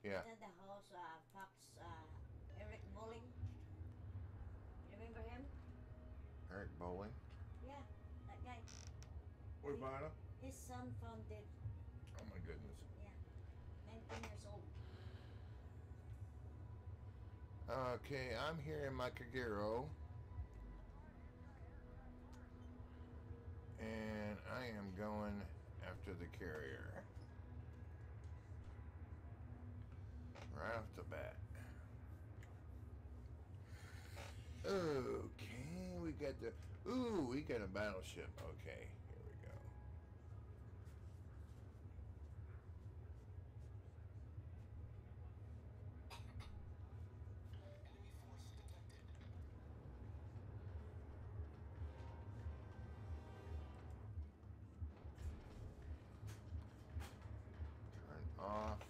Yeah. At the house, Fox, Eric Bowling. You remember him? Eric Bowling. Yeah, that guy. What about him? His son found dead. Oh my goodness. Yeah, 19 years old. Okay, I'm here in my Kagero. And I am going after the carrier. Right off the bat. Okay, we got the... Ooh, we got a battleship. Okay, here we go. Turn off.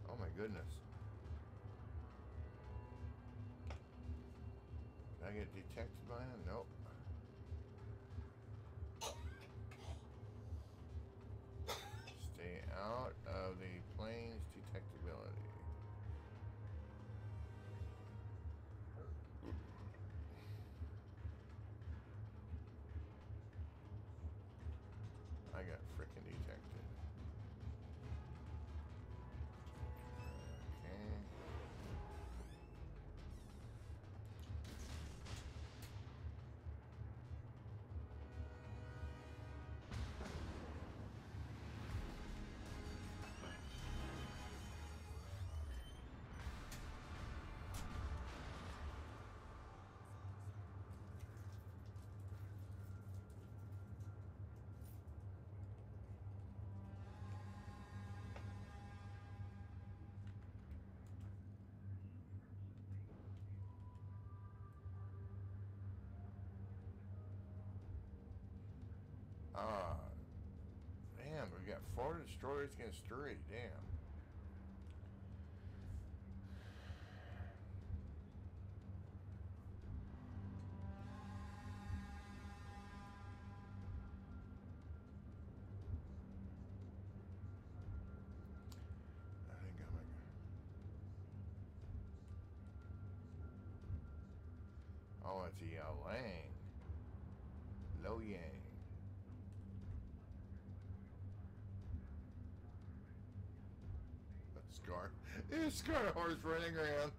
Oh my goodness. Did I get detected by him? Nope. Stay out of the plane's detectability. I got freaking detected. Okay. Ah, damn, we got 4 destroyers against 3. Damn. I think I'm gonna... Oh, it's a Yang. Lo Yang. Scar. It's Scar horse running around.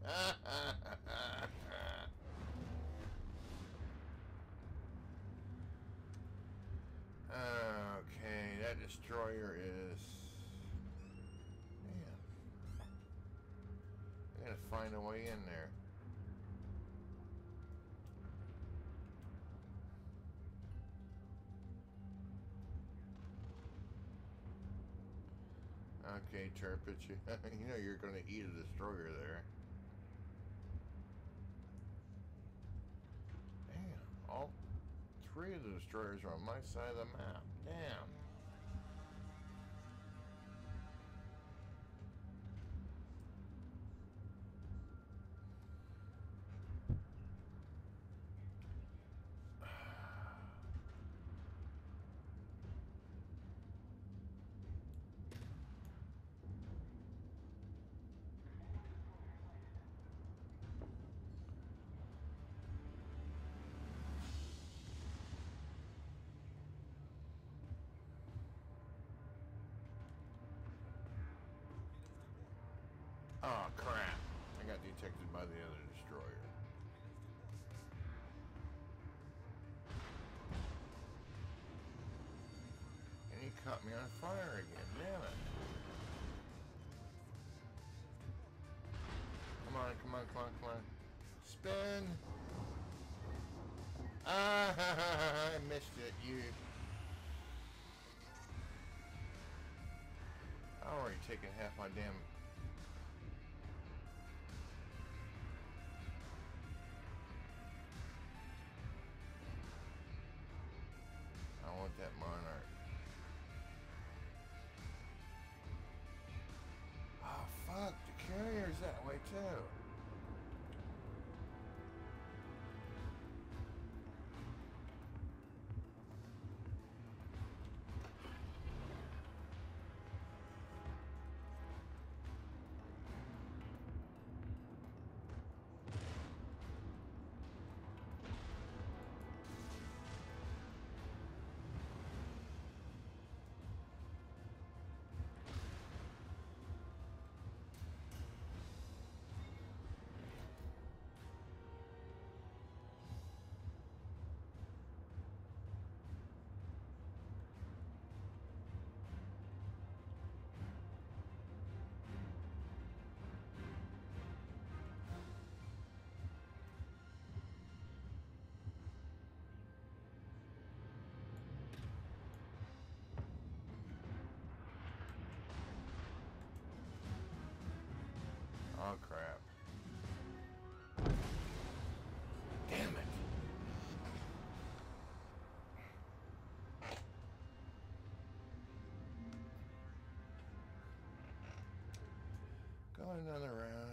Okay, that destroyer is... Man. I gotta find a way in there. Okay, Turpitch, you know you're gonna eat a destroyer there. Damn, all 3 of the destroyers are on my side of the map. Damn. Oh, crap. I got detected by the other destroyer. And he caught me on fire again. Damn it. Come on, come on, come on, come on. Spin. Ah, I missed it. You. I already taken half my damn... I want that monarch. Oh, fuck. The carrier's that way, too. Another round.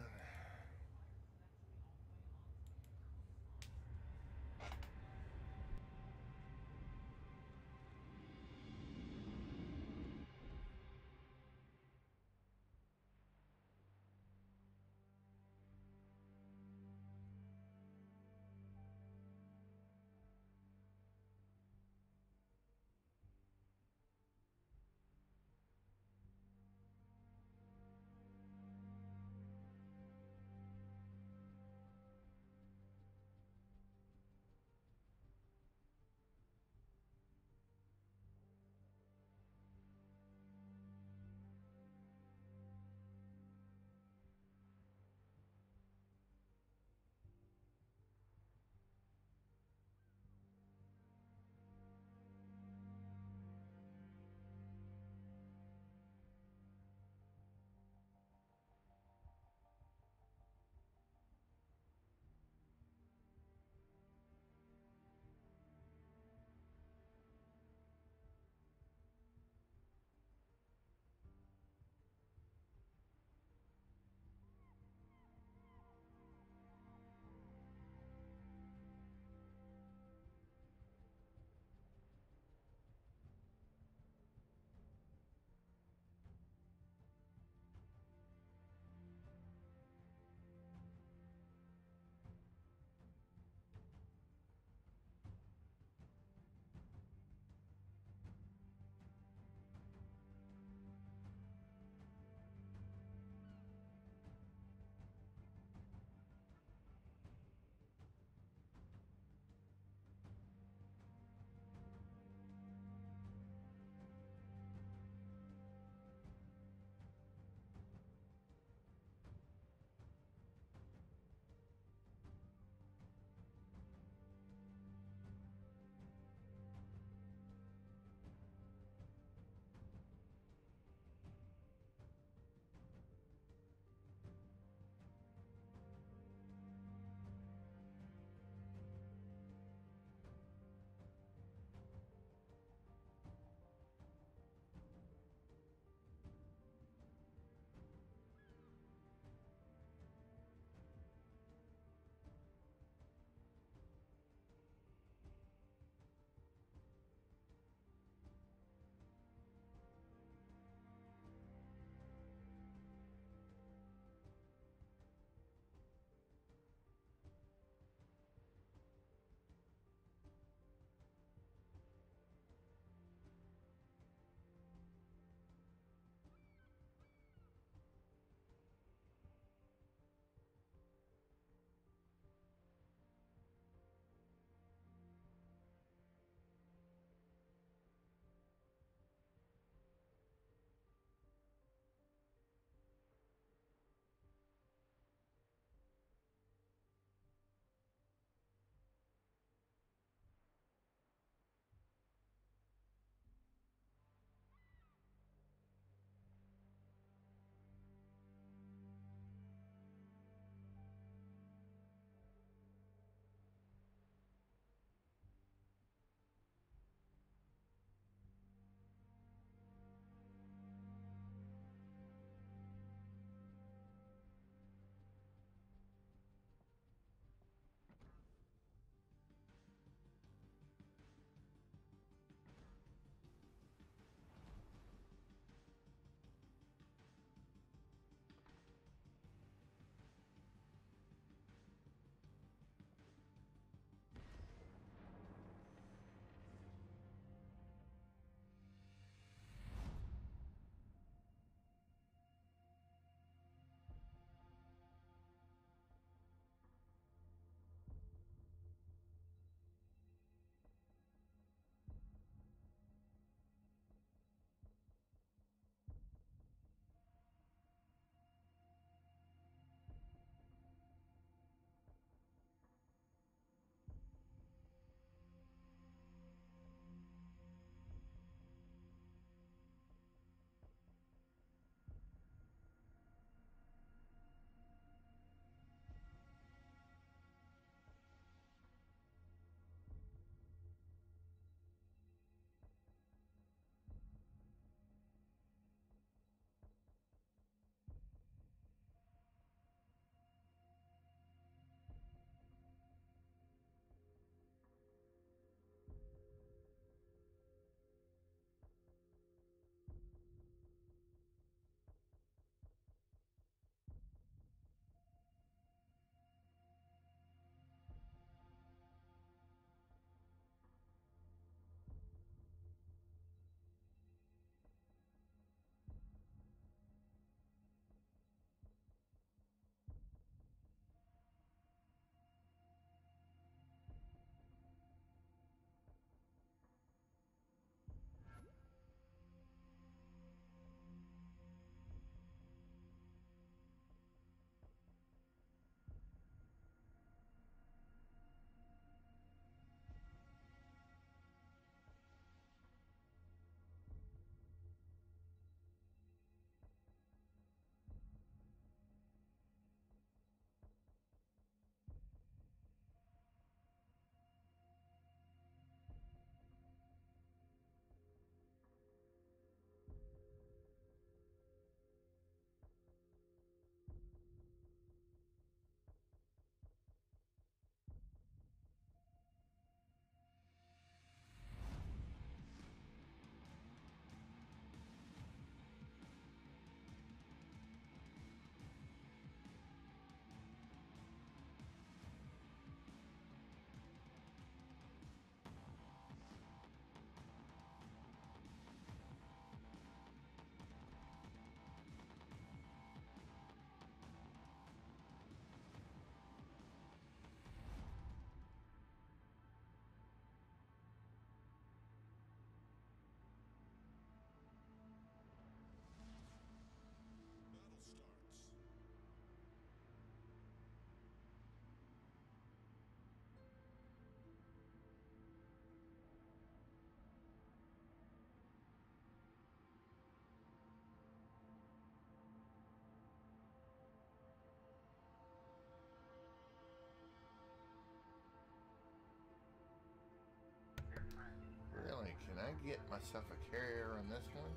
get myself a carrier on this one.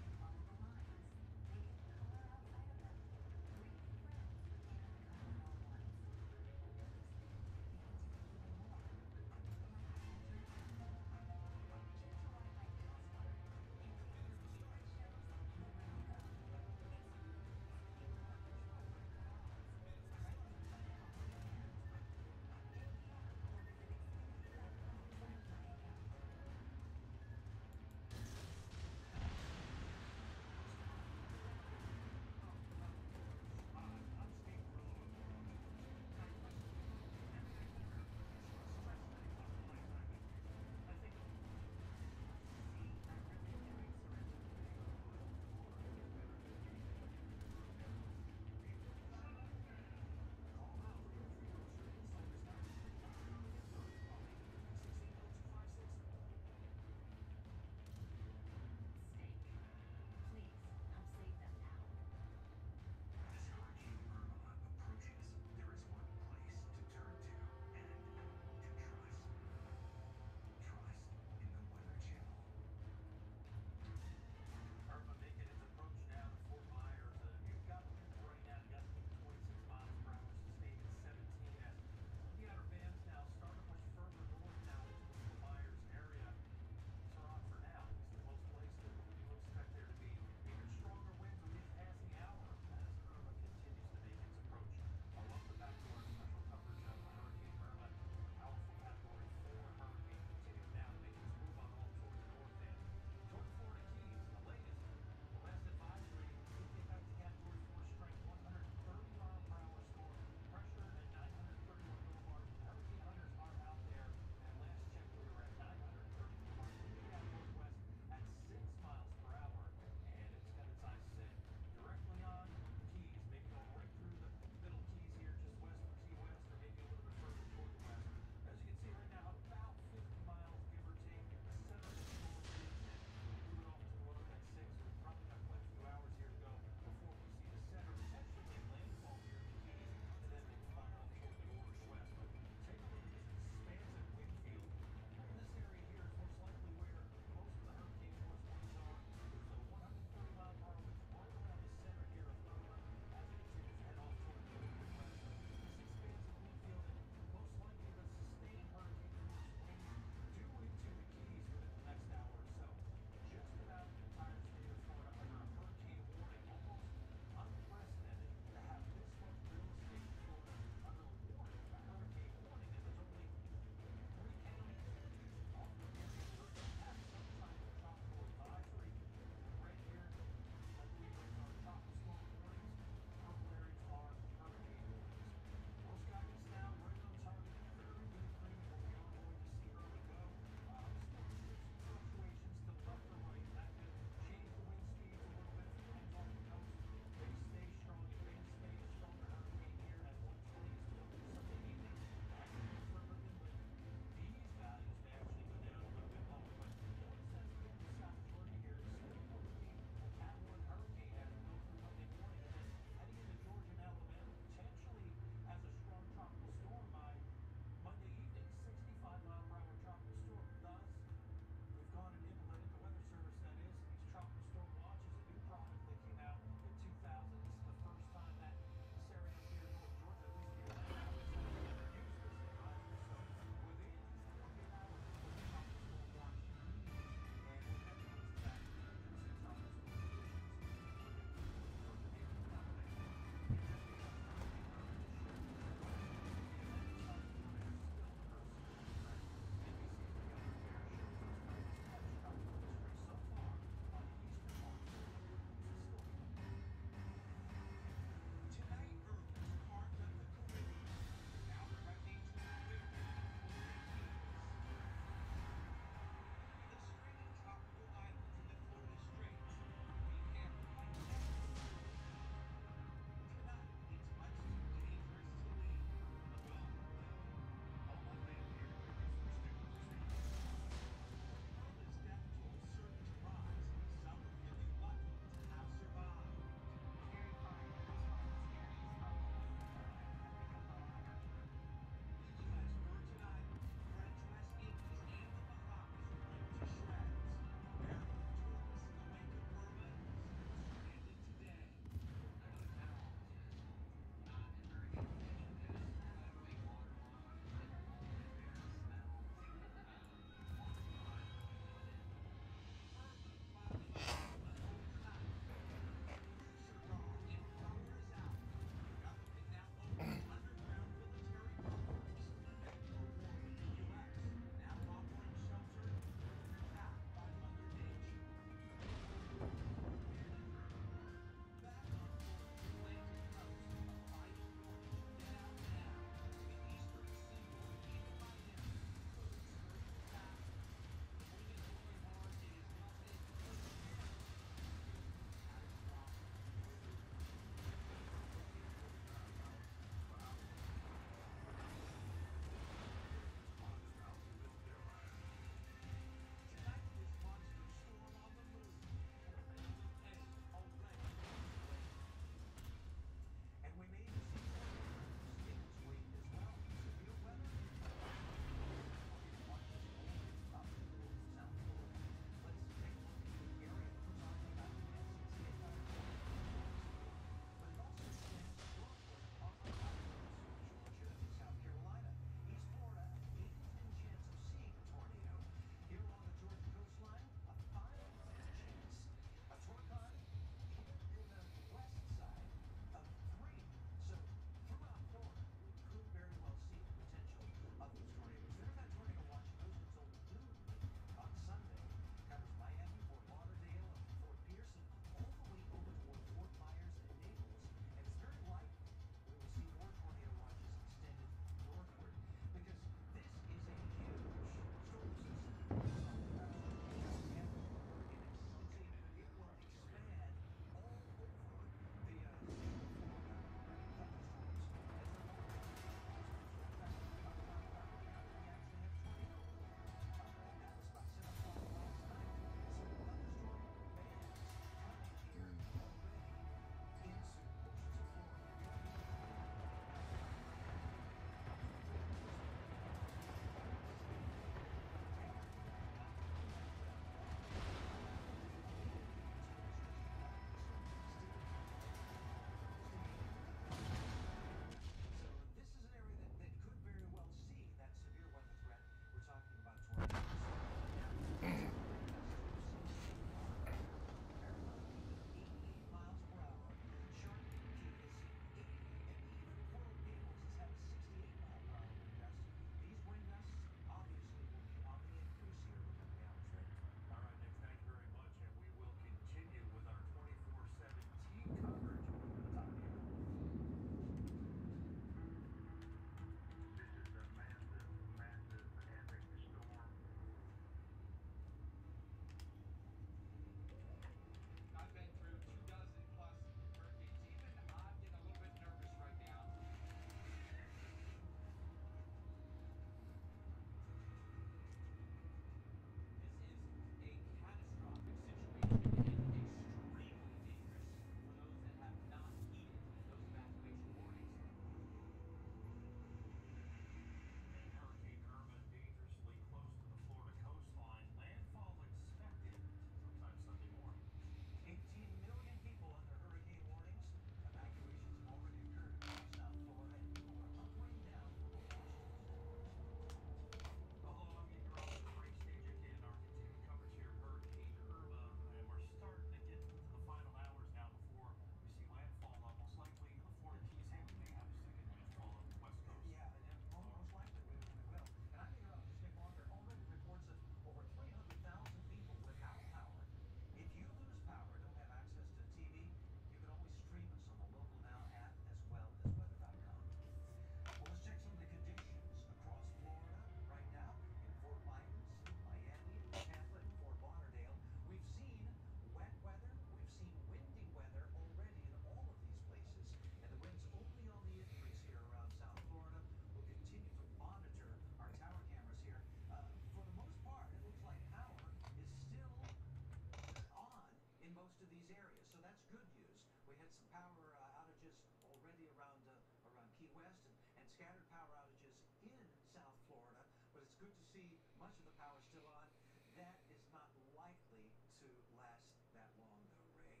much of the power still on. That is not likely to last that long, though, Ray.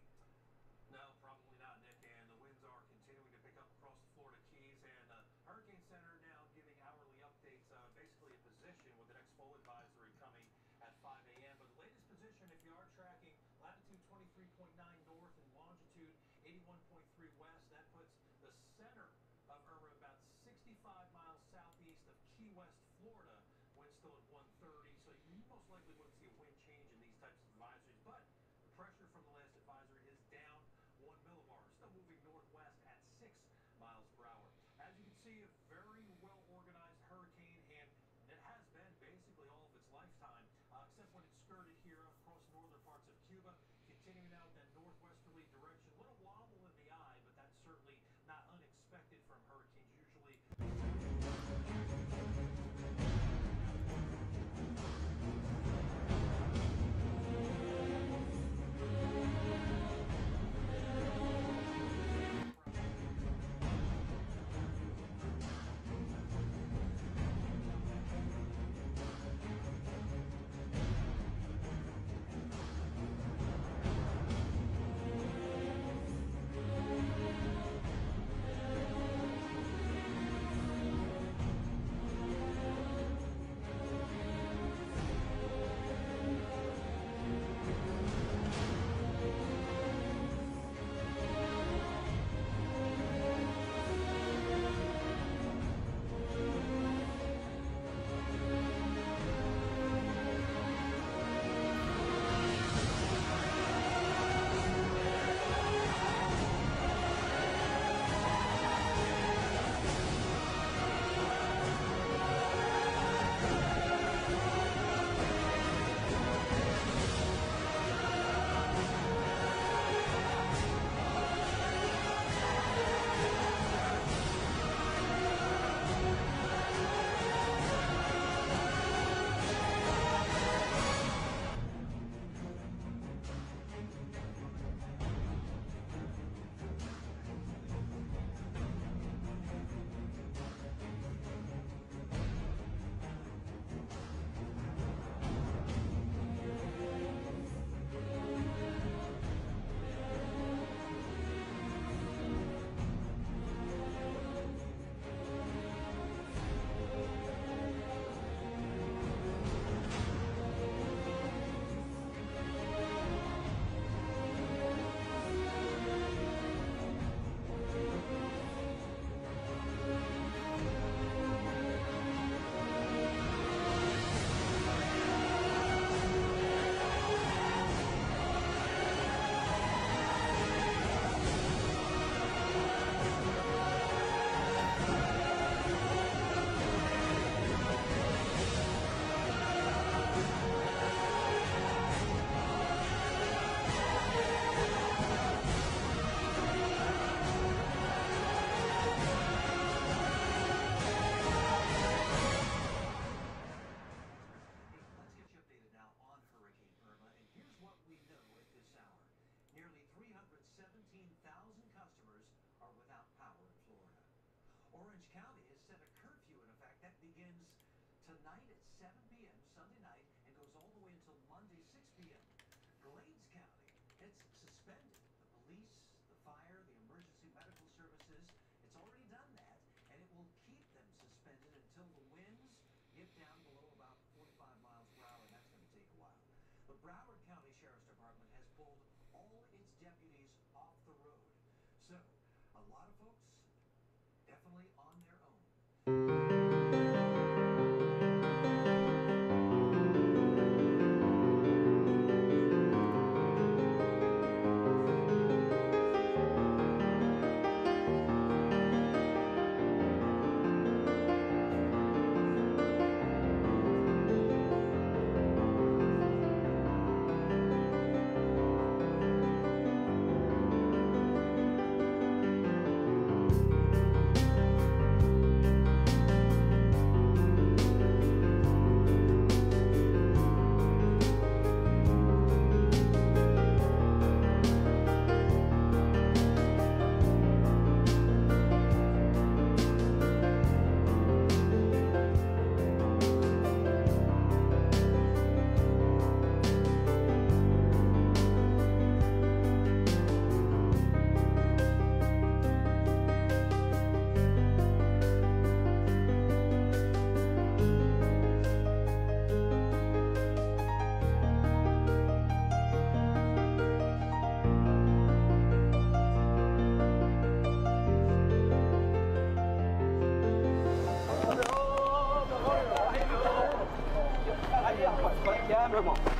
No, probably not, Nick. And the winds are continuing to pick up across the Florida Keys. And Hurricane Center now giving hourly updates, basically a position with the next full advisory coming at 5 a.m. But the latest position, if you are tracking latitude 23.9 north and longitude 81.3 west, that puts the center of Irma about 65 miles southeast of Key West, Florida. Wind still at 130, so you most likely wouldn't see a wind change in these types of advisories. But the pressure from the last advisory is down 1 millibar, still moving northwest at 6 miles per hour. As you can see, a very well-organized hurricane, and it has been basically all of its lifetime, except when it skirted here across northern parts of Cuba, continuing out that northwesterly direction. A little wobble in the eye, but that's certainly not unexpected from hurricanes. Usually Nearly 317,000 customers are without power in Florida. Orange County has set a curfew in effect that begins tonight at 7 p.m. Sunday night and goes all the way until Monday 6 p.m. Glades County, it's suspended the police, the fire, the emergency medical services. It's already done that, and it will keep them suspended until the winds get down below about 45 miles per hour, and that's going to take a while. The Broward County Sheriff's Department has pulled all its deputies off the road. So, a lot of folks definitely on their own.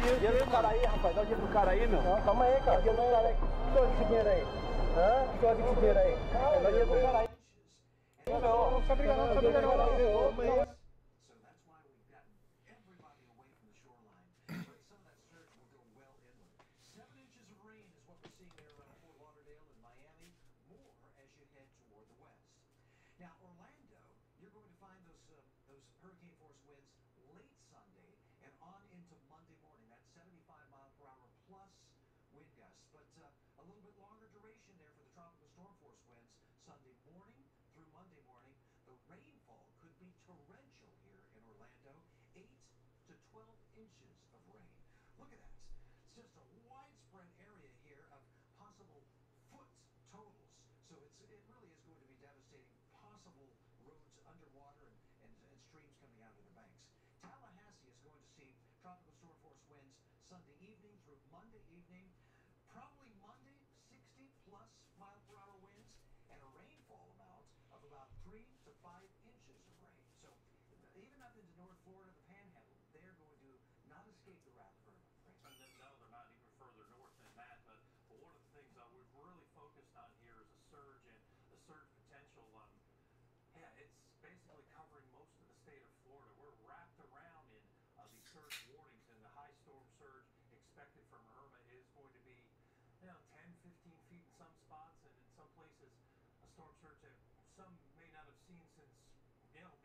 Dinheiro do cara aí, rapaz. Dá o dinheiro do cara aí, meu. Não, calma aí, cara. Dinheiro do cara aí. Toma esse dinheiro aí. Hã? Toma esse dinheiro aí. Dá o dinheiro do cara aí. Não precisa brigar não, não precisa brigar não. So that's why we've gotten everybody away from the shoreline. But some of that surge will go well inland. 7 inches of rain is what we're seeing there around Fort Lauderdale and Miami. More as you head toward the west. Now, Orlando, you're going to find those hurricane force winds late Sunday and on into Monday morning. That's 75-mile-per-hour plus wind gusts, but a little bit longer duration there for the tropical storm force winds Sunday morning through Monday morning. The rainfall could be torrential here in Orlando, 8 to 12 inches of rain. Look at that. It's just a widespread area here of possible foot totals. So it really is going to be devastating. Possible roads underwater and streams coming out of the banks. Tallahassee is going to see tropical storm force winds Sunday evening through Monday evening. Probably Monday, 60 plus mile-per-hour winds and a rainfall amount of about 3 to 5 inches of rain. So even up into North Florida, the Panhandle, they're going to not escape the wrath of Irma. And then, no, they're not even further north than that. But one of the things we've really focused on here is a surge and the surge potential. Yeah, it's basically covering most of the state of Florida. We're wrapped around in these surge warnings, and the high storm surge expected from Irma is going to be 10, 15 feet in some spots, and in some places a storm surge that some may not have seen since,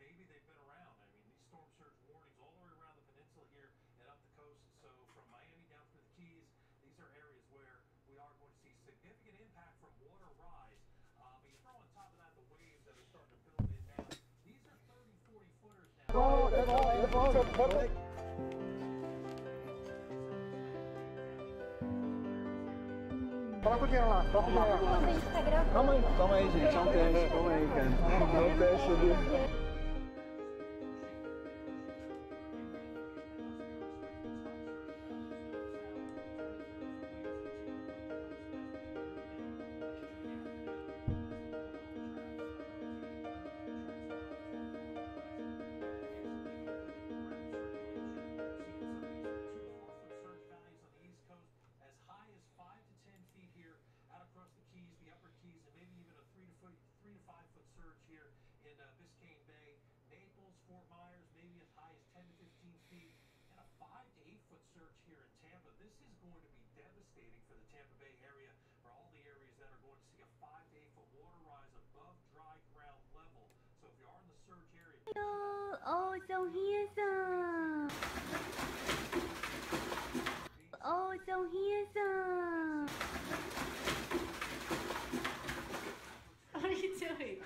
maybe they've been around. I mean, these storm surge warnings all the way around the peninsula here and up the coast. So from Miami down to the Keys, these are areas where we are going to see significant impact from water rise. But you throw on top of that the waves that are starting to build in now. These are 30, 40 footers now. Coloca o dinheiro lá, coloca o dinheiro lá. Calma aí, gente, é um teste, calma aí, cara. É um teste ali. Fort Myers, maybe as high as 10 to 15 feet, and a 5 to 8 foot surge here in Tampa. This is going to be devastating for the Tampa Bay area, for all the areas that are going to see a 5 to 8 foot water rise above dry ground level. So if you are in the surge area... Oh, so handsome! Oh, so handsome! What are you doing?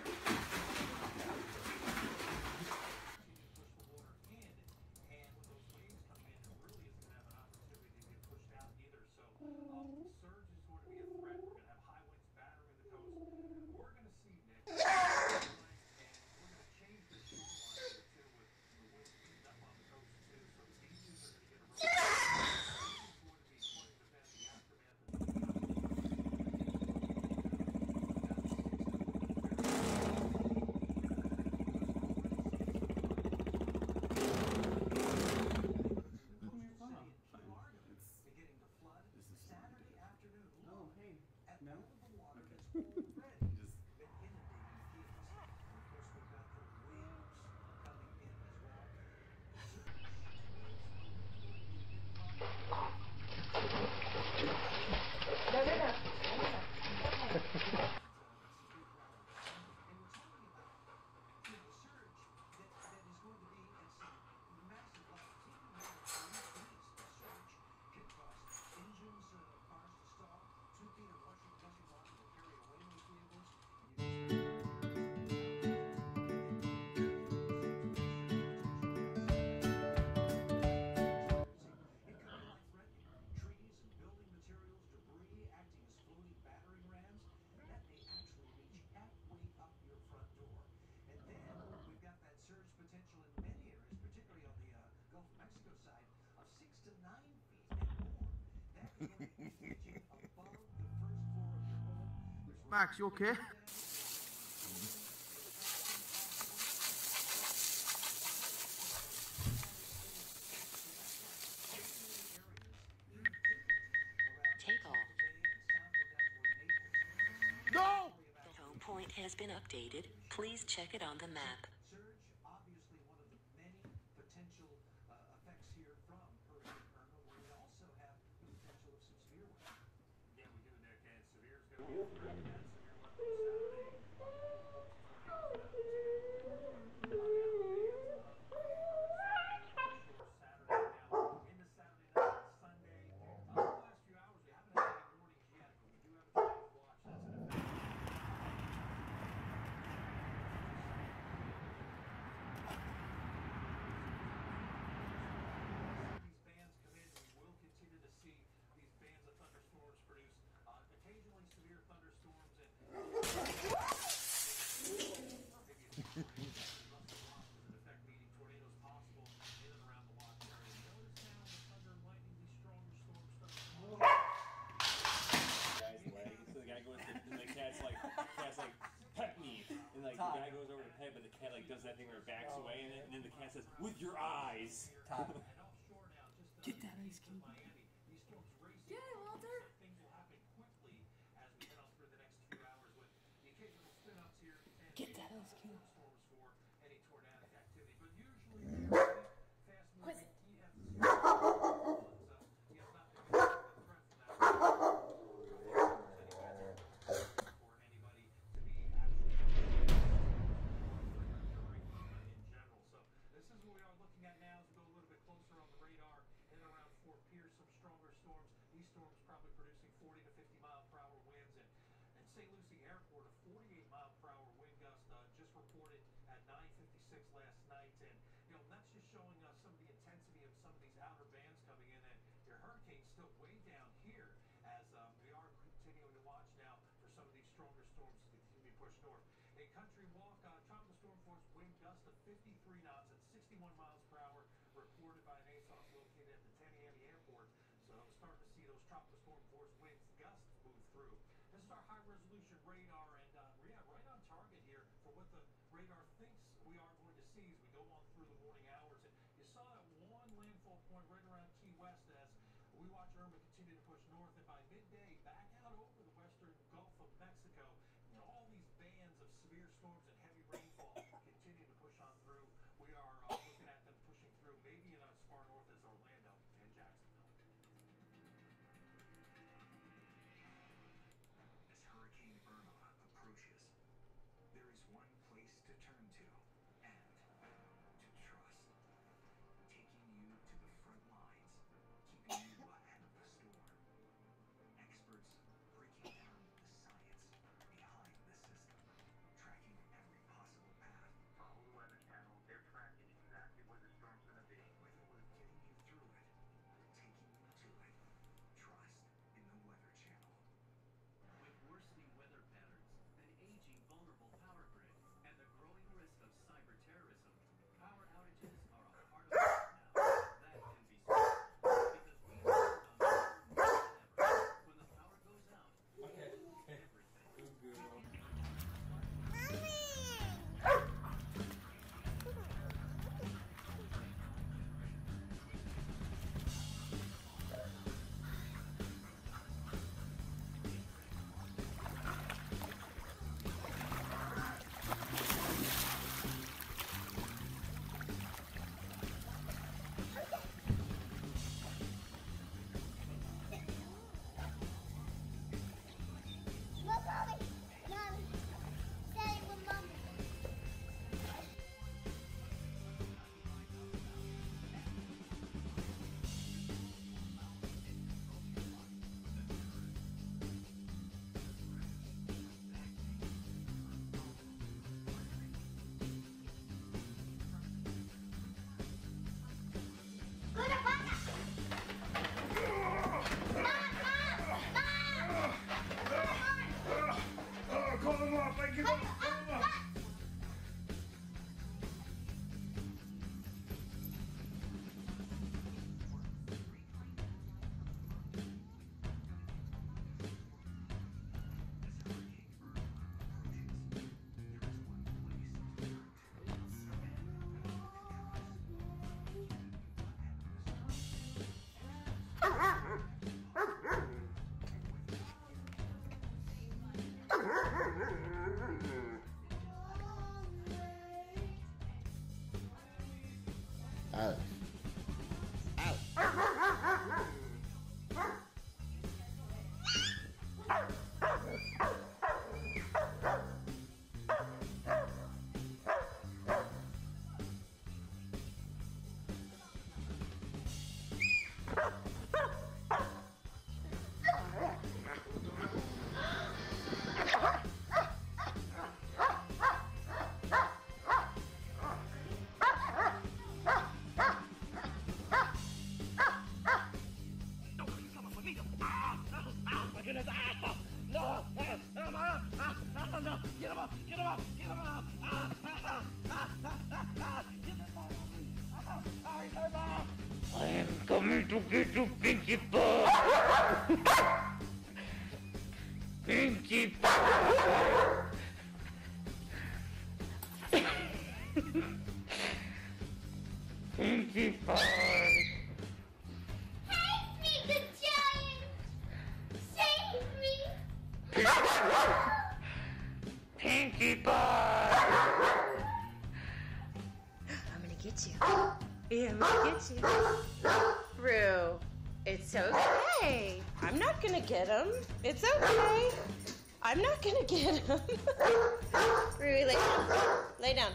Max, you okay? has been updated. Please check it on the map. Surge, obviously one of the many potential effects here from Hurricane Irma, where we also have the potential of some severe weather. Yeah, we do, Nick, and severe is going to be a threat. We had severe weather on Saturday. Tornadoes going to continue to move forward, but on the outer bands of the shore Saturday now into Saturday night and Sunday. The last few hours, we haven't had any warnings yet, but we do have a tornado watch that's in effect. These bands come in, we will continue to see these bands of thunderstorms produce occasionally severe thunderstorms and maybe in effect, meaning tornadoes possible in and around the watch area. Notice now the thunder and lightning, these stronger storms start to Guy's leg. So the guy goes to, and the cat's like, pet me. And like the guy goes over to pet, but the cat like does that thing where it backs away, and then the cat says, with your eyes. and offshore now, just Get that ice cube. Miami. These storms racing. Get it, Walter. Things will happen quickly as we head on through the next few hours with the occasional spin-ups here. And Get that ice cube. storms for any tornadic activity, but usually they're fast-moving EF0 ones. You have not been a threat from that. For anybody to be actually in general. So this is what we are looking at now as we go a little bit closer on the radar in and around Fort Pierce. Some stronger storms. These storms probably producing 40 to 50 mile per hour winds, and St. Lucie Airport, a 48 mile per hour wind gust just reported at 9:56 last night. And you know, that's just showing us some of the intensity of some of these outer bands coming in, and your hurricane's still way down here as we are continuing to watch now for some of these stronger storms to continue to push north. A country walk, tropical storm force wind gust of 53 knots at 61 miles per hour reported by an ASOS located at the Taniami Airport. So starting to see those tropical storm force winds gusts move through. This is our high resolution radar, and we're right on target here for what the radar thinks we are going to see as we go on through the morning hours. And you saw that one landfall point right around Key West as we watch Irma continue to push north, and by midday back out over the western Gulf of Mexico. You know, all these bands of severe storms and heavy rainfall continue to push on through. We are looking at them pushing through maybe in as far north as Orlando and Jacksonville. As Hurricane Irma approaches, there is one place to turn to and to trust. Taking you to the front lines, keeping you ahead of the storm. Experts breaking down the science behind the system, tracking every Alex. Alex. I am coming to get you, Pinkie Pie! Pinkie Pie! Pinkie Pie! Save me, the giant! Save me! Pinkie Pie! I'm gonna get you. Yeah, I'm gonna get you. Rue, it's okay. I'm not gonna get him. It's okay. I'm not gonna get him. Rue, lay down. Lay down.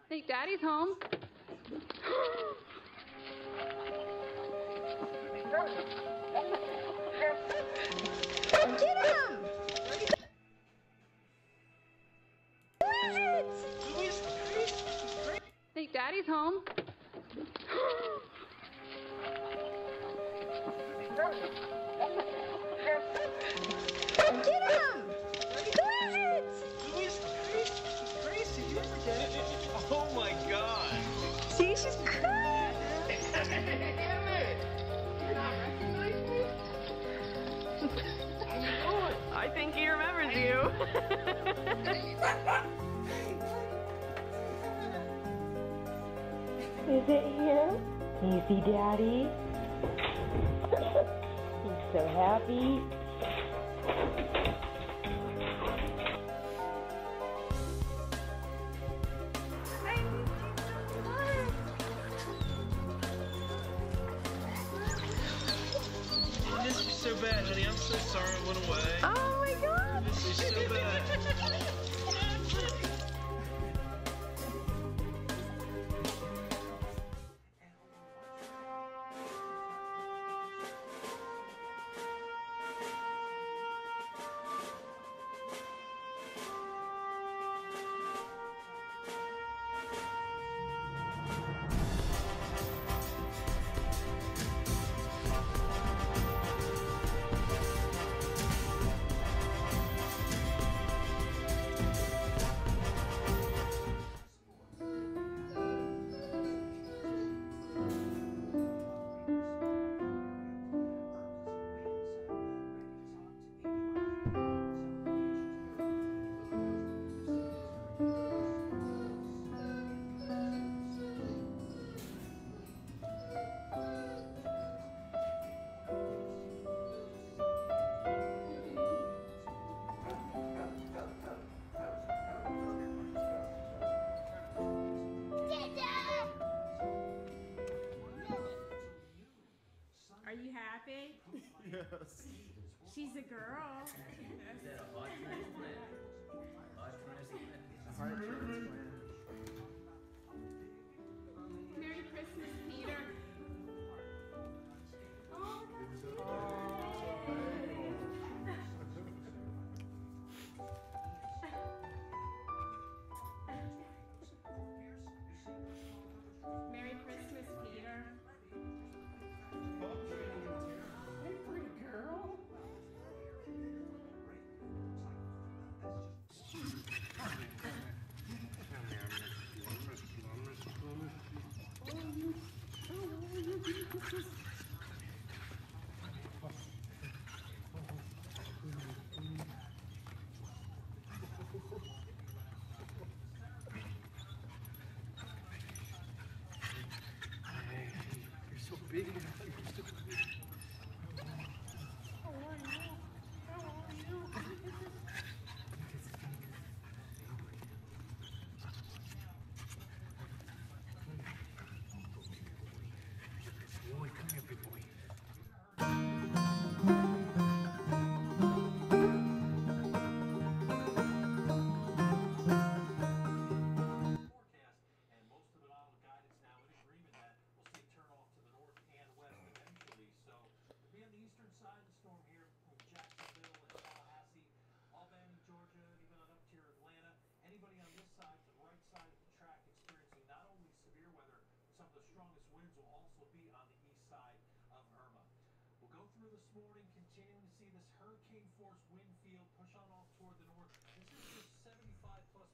Think Daddy's home. Get him! Think Daddy's home. Get him! Oh my god! See, she's crying. I think he remembers you. Is it him? You see Daddy? He's so happy. I miss you so bad, honey. I'm so sorry I went away. Oh my god! I miss you so bad. Are you happy? Yes. She's a girl. Merry Christmas, Peter. Merry Christmas, Peter. through this morning, continuing to see this hurricane force wind field push on off toward the north. This is just 75+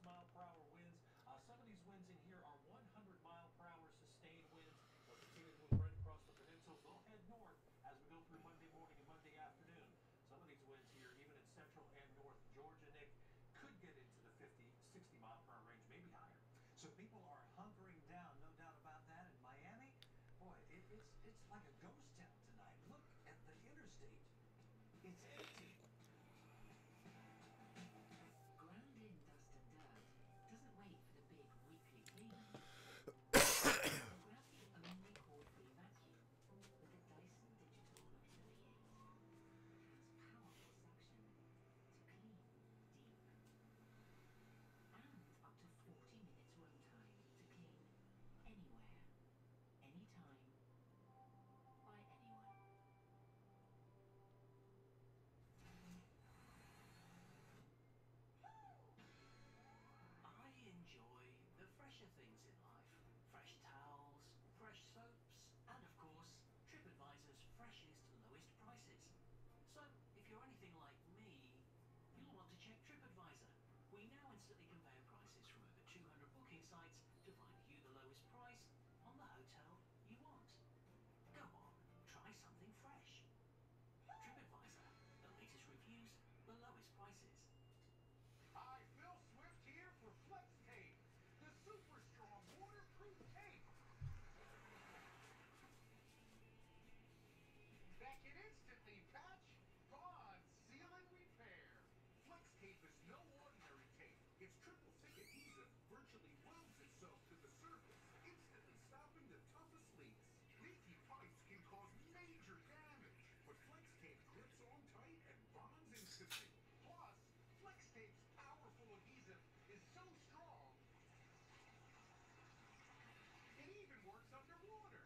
mile per hour winds. Some of these winds in here are 100 mile per hour sustained winds. They'll continue to move right across the peninsula. They'll head north as we go through Monday morning and Monday afternoon. Some of these winds here, even in central and north Georgia, Nick, could get into the 50, 60 mile per hour range, maybe higher. So people are hunkering down, no doubt about that. In Miami, boy, it's like a ghost town tonight. Look at the interstate. It's empty. Ground in dust and dirt doesn't wait for the big weekly cleanup. Grab the only cord-free vacuum with the Dyson Digital Motion V8. It has powerful suction to clean deep. And up to 40 minutes runtime to clean anywhere, anytime, by anyone. I enjoy the fresher things in life. Fresh towels, fresh soaps, and of course, TripAdvisor's freshest, lowest prices. So, if you're anything like me, you'll want to check TripAdvisor. We now instantly compare prices from over 200 booking sites to find you the lowest price on the hotel you want. Go on, try something fresh. TripAdvisor, the latest reviews, the lowest prices. Hi, Phil Swift here for Flex Tape, the super strong waterproof tape that can instantly patch, bond, seal, and repair. Flex Tape is no ordinary tape. Its triple thick adhesive virtually welds itself to the surface, instantly stopping the toughest leaks. Leaky pipes can cause major damage, but Flex Tape grips on tight and bonds instantly. Plus, Flex Tape's powerful adhesive is so strong, it even works underwater.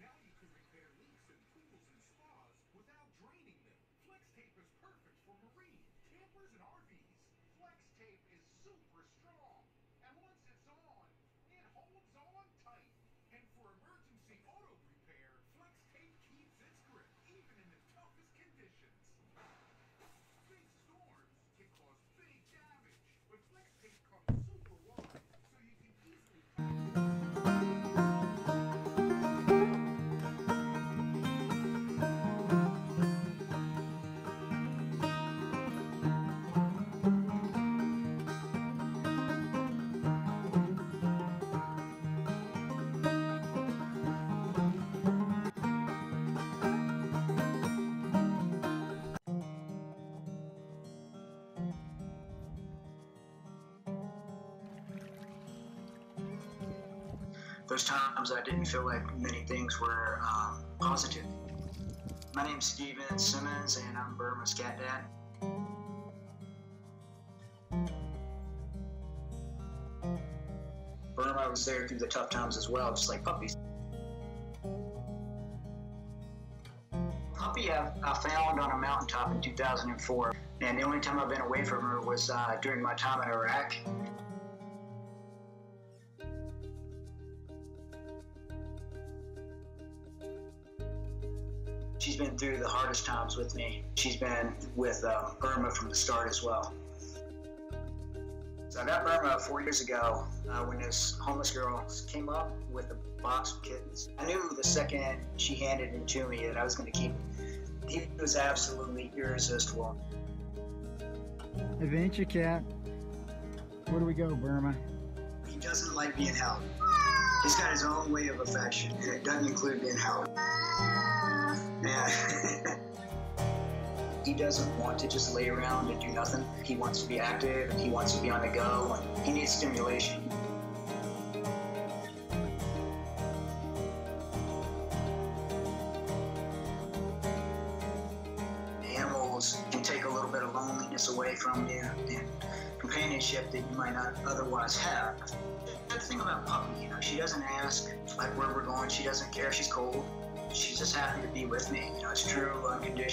Now you can repair leaks in pools and spas without draining them. Flex Tape is perfect for marine, campers, and RVs. Flex Tape is super strong, and once it's on, it holds on tight. And for emergency auto repair, Flex Tape keeps its grip, even in the toughest conditions. Big storms can cause big damage, but Flex Tape comes super wide, so you can easily Those times I didn't feel like many things were positive. My name's Steven Simmons, and I'm Burma's cat dad. Burma was there through the tough times as well, just like puppies. Puppy I found on a mountaintop in 2004, and the only time I've been away from her was during my time in Iraq. She's been through the hardest times with me. She's been with Burma from the start as well. So I got Burma 4 years ago when this homeless girl came up with a box of kittens. I knew the second she handed it to me that I was going to keep it. He was absolutely irresistible. Adventure cat. Where do we go, Burma? He doesn't like being held. He's got his own way of affection, and it doesn't include being held. Yeah. He doesn't want to just lay around and do nothing. He wants to be active, and he wants to be on the go, and he needs stimulation. Animals can take a little bit of loneliness away from you and companionship that you might not otherwise have. The thing about Puppy, she doesn't ask like where we're going. She doesn't care if she's cold. She's just happy to be with me. It's true, unconditional.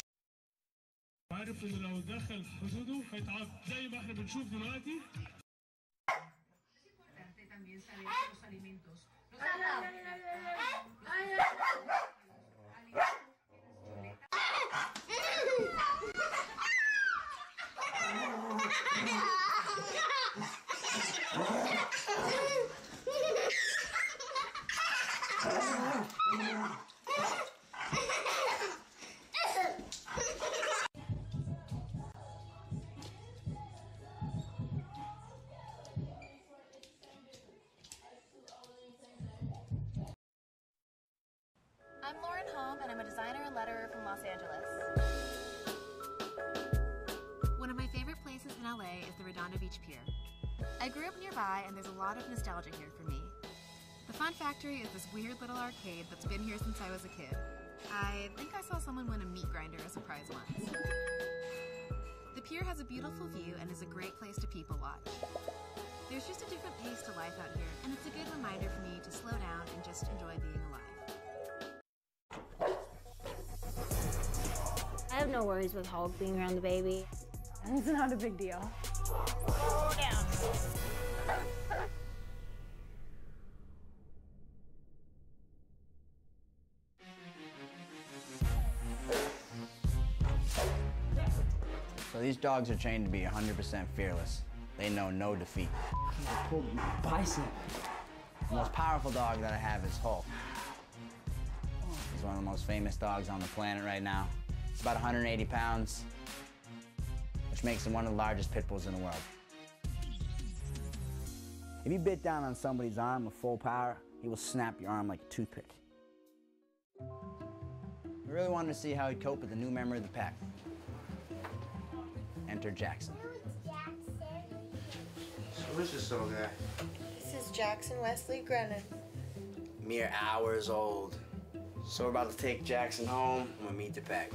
عارف ان لو دخل في حدوده هيتعاقب زي ما احنا بنشوف دلوقتي. También saber los alimentos. Los I'm Lauren Home, and I'm a designer and letterer from Los Angeles. One of my favorite places in LA is the Redondo Beach Pier. I grew up nearby, and there's a lot of nostalgia here for me. The Fun Factory is this weird little arcade that's been here since I was a kid. I think I saw someone win a meat grinder as a prize once. The pier has a beautiful view and is a great place to people watch. There's just a different pace to life out here, and it's a good reminder for me to slow down and just enjoy being alive. I have no worries with Hulk being around the baby. It's not a big deal. Slow down. So these dogs are trained to be 100% fearless. They know no defeat. I pulled my bicep. The most powerful dog that I have is Hulk. He's one of the most famous dogs on the planet right now. He's about 180 pounds, which makes him one of the largest pit bulls in the world. If you bit down on somebody's arm with full power, he will snap your arm like a toothpick. We really wanted to see how he'd cope with the new member of the pack. Enter Jackson. So who's this little guy? This is Jackson Wesley Grennan. Mere hours old. So we're about to take Jackson home and we'll meet the pack.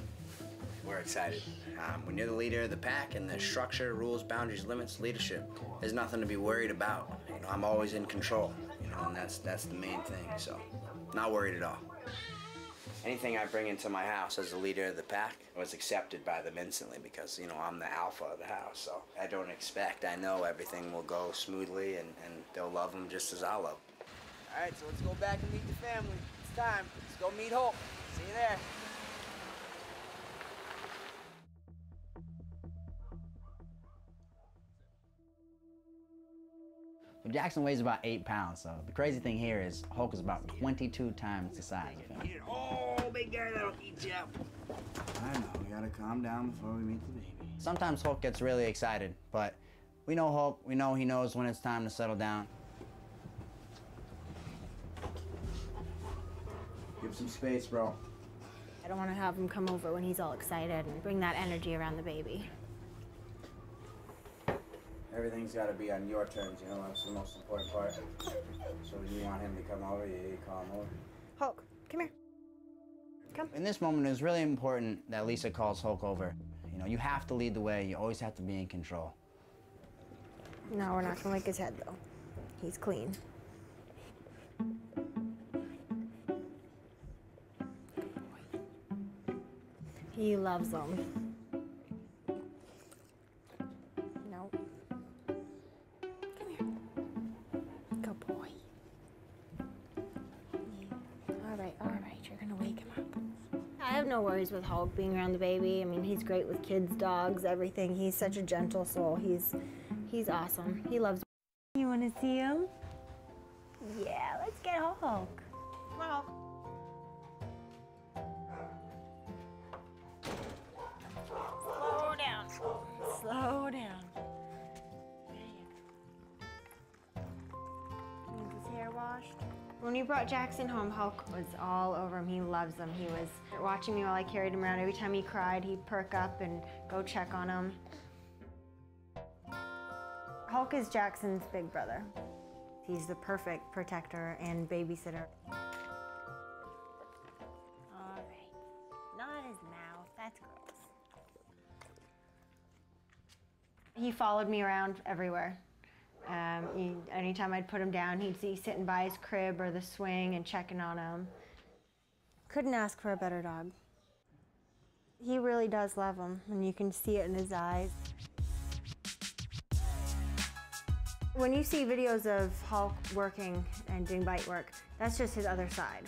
We're excited. When you're the leader of the pack and there's structure, rules, boundaries, limits, leadership, there's nothing to be worried about. You know, I'm always in control, you know, and that's the main thing, so not worried at all. Anything I bring into my house as the leader of the pack was accepted by them instantly because, you know, I'm the alpha of the house, so I don't expect, I know everything will go smoothly and they'll love them just as I love them. All right, so let's go back and meet the family. It's time. Let's go meet Hulk. See you there. So Jackson weighs about 8 pounds, so the crazy thing here is Hulk is about 22 times the size of him. Oh, big guy, that'll eat you up. I know, we gotta calm down before we meet the baby. Sometimes Hulk gets really excited, but we know Hulk, we know he knows when it's time to settle down. Give some space, bro. I don't want to have him come over when he's all excited and bring that energy around the baby. Everything's got to be on your terms, you know, that's the most important part. So when you want him to come over, you call him over. Hulk, come here. Come. In this moment, it was really important that Lisa calls Hulk over. You know, you have to lead the way. You always have to be in control. No, we're not gonna lick his head though. He's clean. He loves them. No. Come here. Good boy. Yeah. All right, you're gonna wake him up. I have no worries with Hulk being around the baby. I mean, he's great with kids, dogs, everything. He's such a gentle soul. He's awesome. He loves. You want to see him? Yeah, let's get Hulk. Come on, Hulk. Slow down. Slow down. Need his hair washed. When you brought Jackson home, Hulk was all over him. He loves him. He was watching me while I carried him around. Every time he cried, he'd perk up and go check on him. Hulk is Jackson's big brother. He's the perfect protector and babysitter. All right. Not his mouth. That's gross. He followed me around everywhere. Anytime I'd put him down, he'd see sitting by his crib or the swing and checking on him. Couldn't ask for a better dog. He really does love him, and you can see it in his eyes. When you see videos of Hulk working and doing bite work, that's just his other side.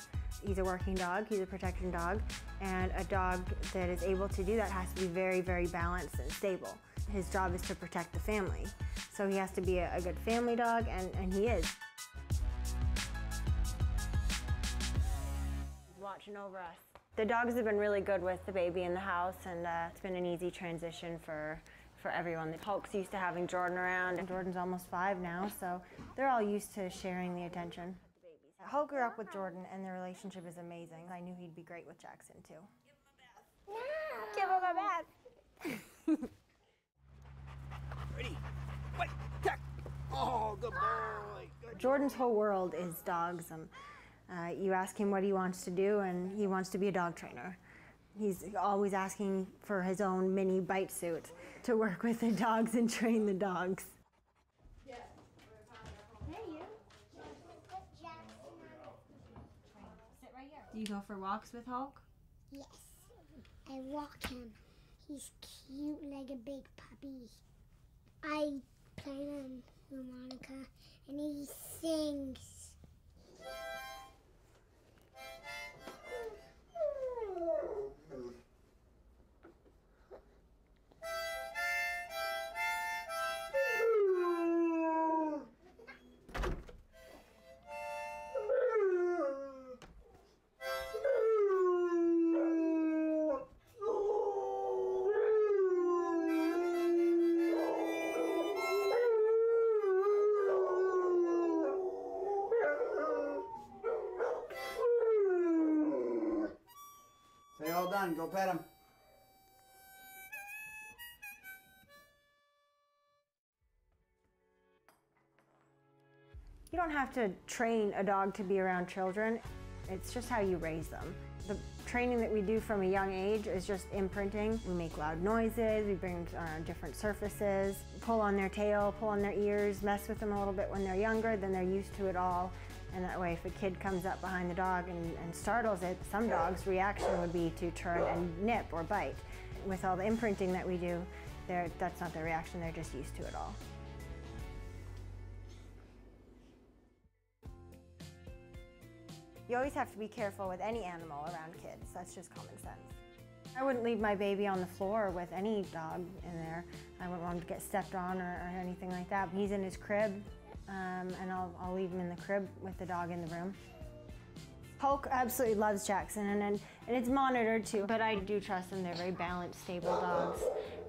He's a working dog, he's a protection dog, and a dog that is able to do that has to be very, very balanced and stable. His job is to protect the family. So he has to be a good family dog, and he is. He's watching over us. The dogs have been really good with the baby in the house, and it's been an easy transition for everyone. The Hulk's used to having Jordan around, and Jordan's almost 5 now, so they're all used to sharing the attention. Hulk grew up with Jordan, and their relationship is amazing. I knew he'd be great with Jackson, too. Give him a bath! Ready? Wait, tack! Oh, good boy! Good. Jordan's whole world is dogs. You ask him what he wants to do, and he wants to be a dog trainer. He's always asking for his own mini bite suit to work with the dogs and train the dogs. Hey, you. Sit right here. Do you go for walks with Hulk? Yes. I walk him. He's cute like a big puppy. I play on harmonica and he sings. Say all done, go pet him. You don't have to train a dog to be around children. It's just how you raise them. The training that we do from a young age is just imprinting. We make loud noises, we bring them around different surfaces, pull on their tail, pull on their ears, mess with them a little bit when they're younger, then they're used to it all. And that way, if a kid comes up behind the dog and startles it, some dogs' reaction would be to turn and nip or bite. With all the imprinting that we do, that's not their reaction, they're just used to it all. You always have to be careful with any animal around kids. That's just common sense. I wouldn't leave my baby on the floor with any dog in there. I wouldn't want him to get stepped on or anything like that. He's in his crib, and I'll leave him in the crib with the dog in the room. Hulk absolutely loves Jackson, and it's monitored too, but I do trust them. They're very balanced, stable dogs.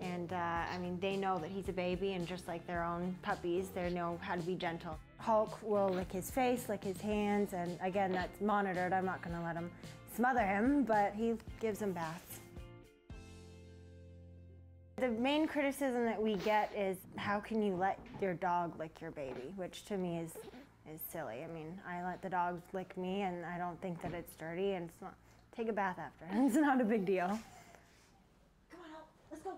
And I mean, they know that he's a baby, and just like their own puppies, they know how to be gentle. Hulk will lick his face, lick his hands, and again, that's monitored. I'm not gonna let him smother him, but he gives him baths. The main criticism that we get is, how can you let your dog lick your baby? Which to me is silly. I mean, I let the dogs lick me, and I don't think that it's dirty, and it's not, take a bath after. It's not a big deal. Come on, Hulk, let's go.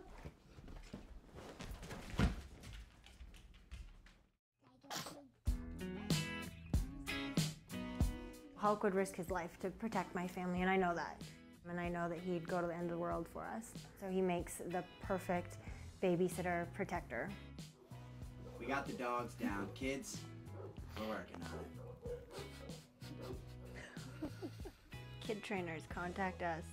Hulk would risk his life to protect my family, and I know that. And I know that he'd go to the end of the world for us. So he makes the perfect babysitter protector. We got the dogs down. Kids, we're working on it. Kid trainers, contact us.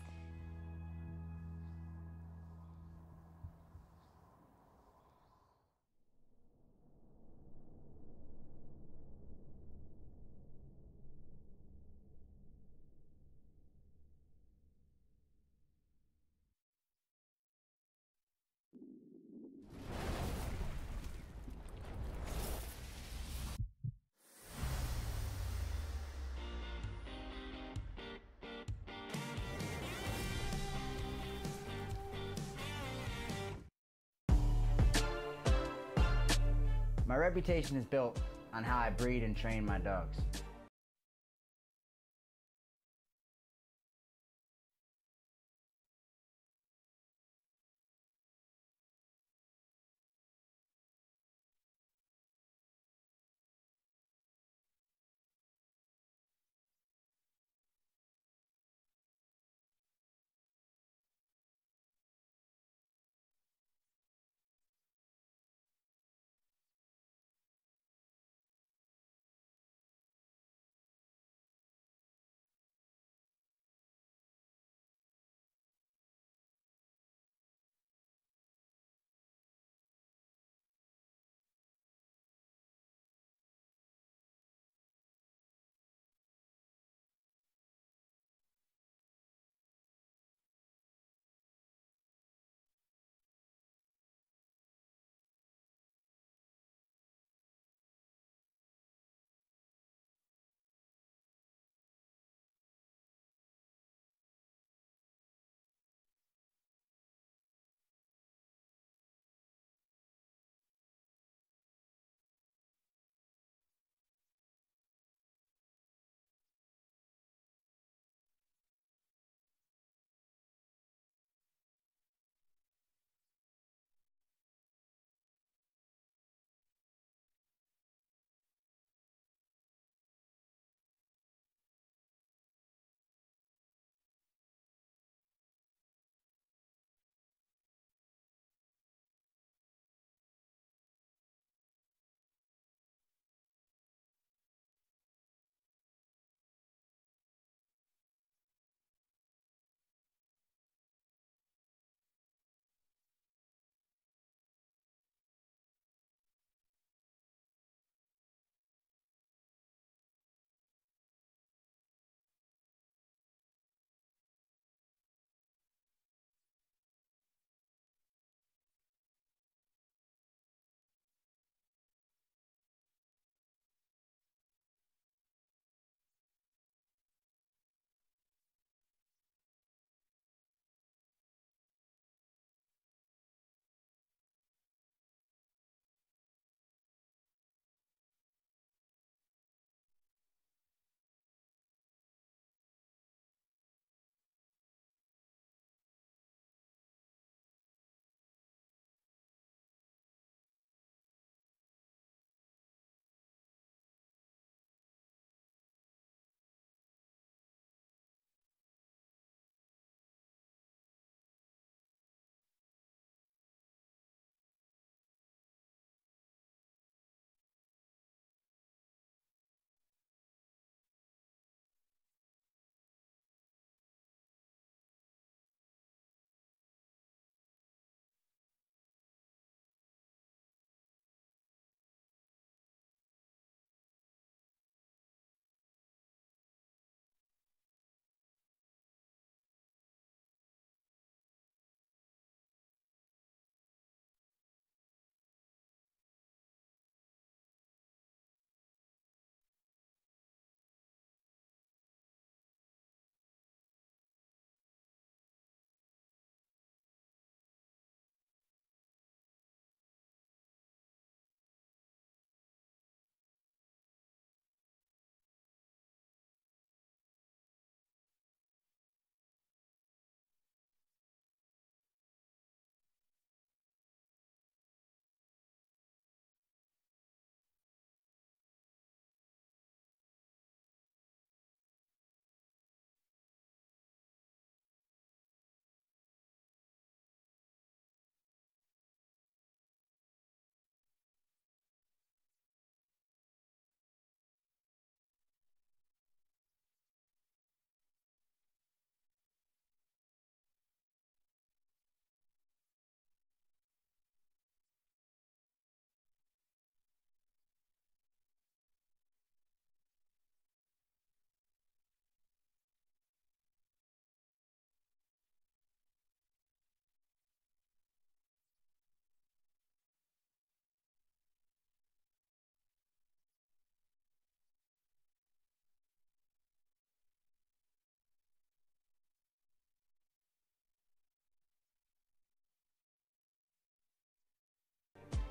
My reputation is built on how I breed and train my dogs.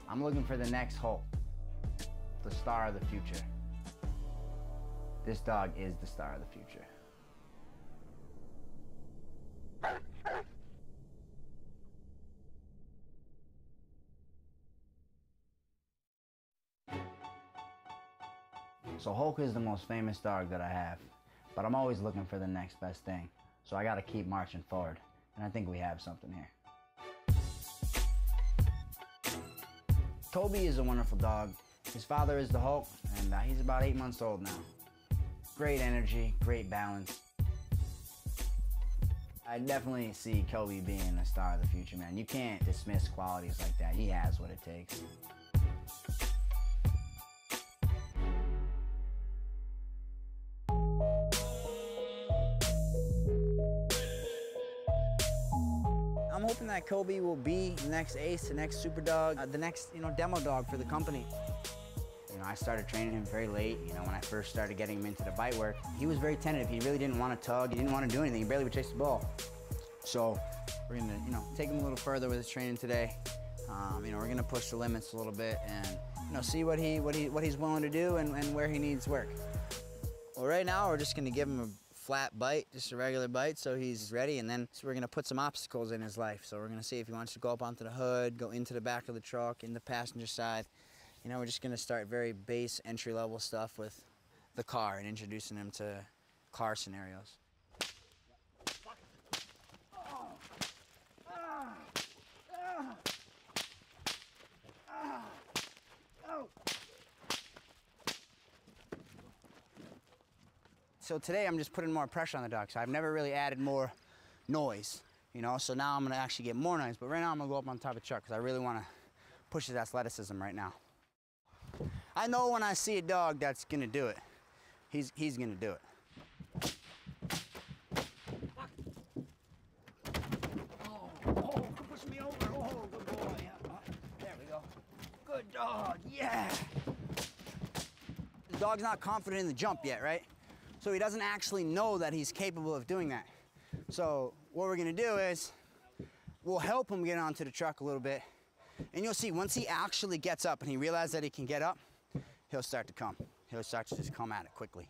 I'm looking for the next Hulk, the star of the future. This dog is the star of the future. So Hulk is the most famous dog that I have, but I'm always looking for the next best thing. So I gotta keep marching forward, and I think we have something here. Kobe is a wonderful dog. His father is the Hulk, and he's about 8 months old now. Great energy, great balance. I definitely see Kobe being a star of the future, man. You can't dismiss qualities like that. He has what it takes. I'm hoping that Kobe will be the next ace, the next super dog, the next, demo dog for the company. I started training him very late. When I first started getting him into the bite work, he was very tentative. He really didn't want to tug. He didn't want to do anything. He barely would chase the ball. So we're gonna, take him a little further with his training today. We're gonna push the limits a little bit and, see what he's willing to do and where he needs work. Well, right now we're just gonna give him a flat bite, just a regular bite, so he's ready, and then we're gonna put some obstacles in his life. So we're gonna see if he wants to go up onto the hood, go into the back of the truck, in the passenger side. We're just gonna start very base entry-level stuff with the car and introducing him to car scenarios. So today I'm just putting more pressure on the dog. So I've never really added more noise, so now I'm gonna actually get more noise. But right now I'm gonna go up on top of the truck because I really wanna push his athleticism right now. I know when I see a dog that's gonna do it, he's gonna do it. Oh, push me over. Oh, good boy. Yeah. There we go. Good dog. Yeah. The dog's not confident in the jump yet, right? So he doesn't actually know that he's capable of doing that. So what we're gonna do is we'll help him get onto the truck a little bit. And you'll see, once he actually gets up and he realizes that he can get up, he'll start to come. He'll start to just come at it quickly.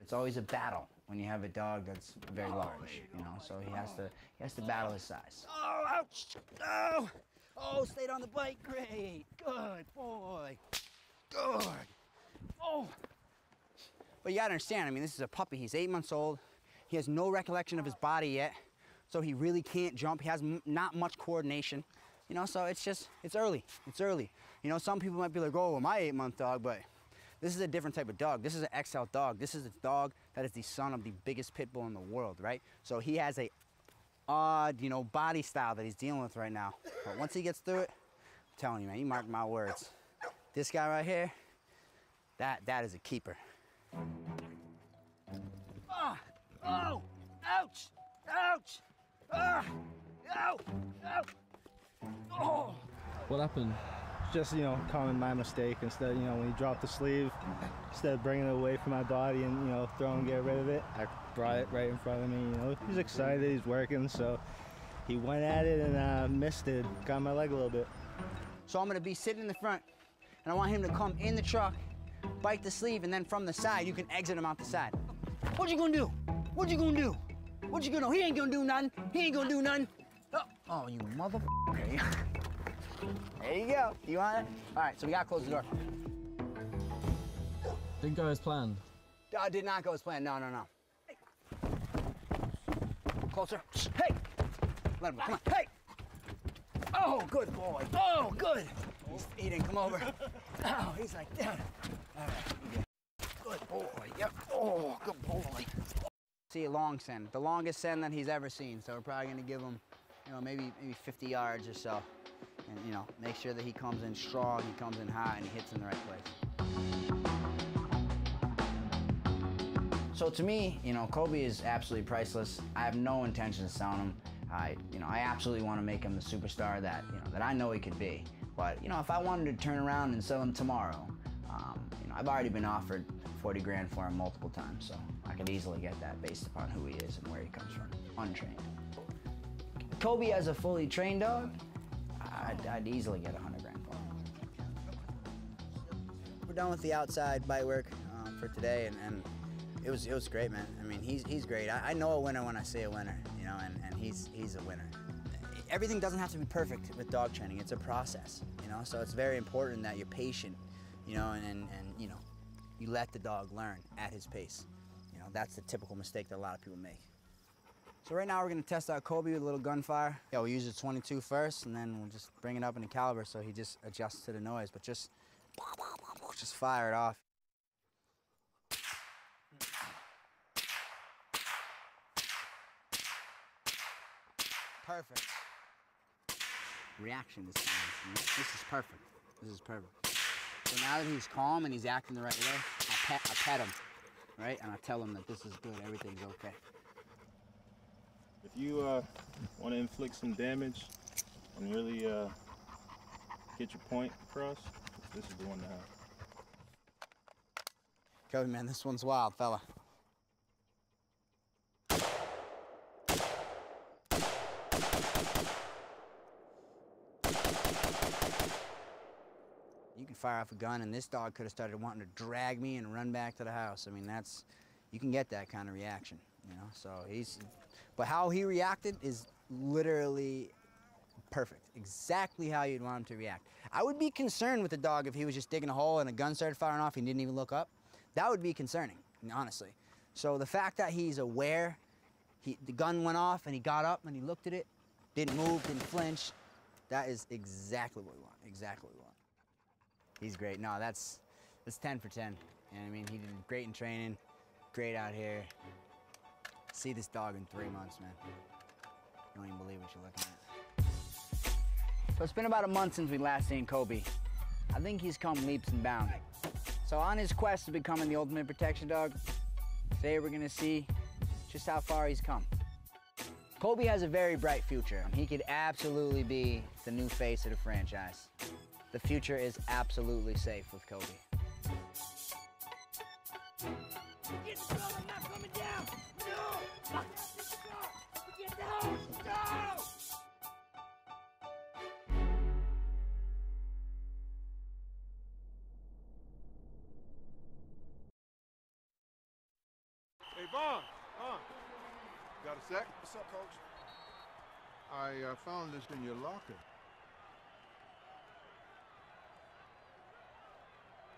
It's always a battle when you have a dog that's very large, so he has to battle his size. Oh, ouch! Oh! Oh, stayed on the bike, great! Good boy! Good! Oh! But you gotta understand, this is a puppy. He's 8 months old. He has no recollection of his body yet, so he really can't jump. He has not much coordination, so it's early. It's early. Some people might be like, oh, well, my 8-month dog, but this is a different type of dog. This is an XL dog. This is a dog that is the son of the biggest pit bull in the world, right? So he has a odd, body style that he's dealing with right now. But once he gets through it, I'm telling you, man, you mark my words. This guy right here, that is a keeper. Ah! Oh! Ouch! Ouch! Ah! Ow! Ow! Oh! What happened? Just, common my mistake. Instead, when you drop the sleeve, instead of bringing it away from my body and, throw and get rid of it, I brought it right in front of me, He's excited, he's working, so he went at it and missed it, got my leg a little bit. So I'm gonna be sitting in the front, and I want him to come in the truck, bite the sleeve, and then from the side, you can exit him out the side. What you gonna do? What you gonna do? What you gonna do? He ain't gonna do nothing. He ain't gonna do nothing. Oh, you motherfucker. There you go. You want it? All right, so we gotta close the door. Didn't go as planned. Did not go as planned. No. Hey. Closer. Hey! Let him go. Come on. Hey! Oh, good boy. Oh, good. He's eating. Come over. Oh, he's like, down. All right. Good boy. Yep. Oh, good boy. See a long send. The longest send that he's ever seen. So we're probably gonna give him, maybe 50 yards or so. And, make sure that he comes in strong, he comes in high, and he hits in the right place. So to me, Kobe is absolutely priceless. I have no intention of selling him. I absolutely want to make him the superstar that, that I know he could be. But, if I wanted to turn around and sell him tomorrow, I've already been offered 40 grand for him multiple times, so I could easily get that based upon who he is and where he comes from, untrained. Kobe as a fully trained dog, I'd easily get 100 grand for him. We're done with the outside bite work for today, and it was great, man. I mean, he's great. I know a winner when I see a winner, you know, and he's a winner. Everything doesn't have to be perfect with dog training. It's a process, you know, so it's very important that you're patient, you know, and you know, you let the dog learn at his pace. You know, that's the typical mistake that a lot of people make. So right now we're gonna test out Kobe with a little gunfire. Yeah, we'll use the 22 first, and then we'll just bring it up in the caliber so he just adjusts to the noise, but just fire it off. Perfect. Reaction this time. This is perfect. This is perfect. So now that he's calm and he's acting the right way, I pet him, right? And I tell him that this is good, everything's okay. If you want to inflict some damage and really get your point across, this is the one to have. Kobe, man, this one's wild, fella. You can fire off a gun, and this dog could have started wanting to drag me and run back to the house. I mean, you can get that kind of reaction, you know? So but how he reacted is literally perfect. Exactly how you'd want him to react. I would be concerned with the dog if he was just digging a hole and a gun started firing off and he didn't even look up. That would be concerning, honestly. So the fact that he's aware, the gun went off and he got up and he looked at it, didn't move, didn't flinch, that is exactly what we want, exactly what we want. He's great. No, that's 10 for 10. You know what I mean? He did great in training, great out here. See this dog in 3 months, man. You don't even believe what you're looking at. So it's been about a month since we last seen Kobe. I think he's come leaps and bounds. So on his quest to becoming the ultimate protection dog, today we're gonna see just how far he's come. Kobe has a very bright future. He could absolutely be the new face of the franchise. The future is absolutely safe with Kobe. Get the dog, I'm not coming down! No! Get the hose! No! Hey, Vaughn. Got a sec? What's up, Coach? I found this in your locker.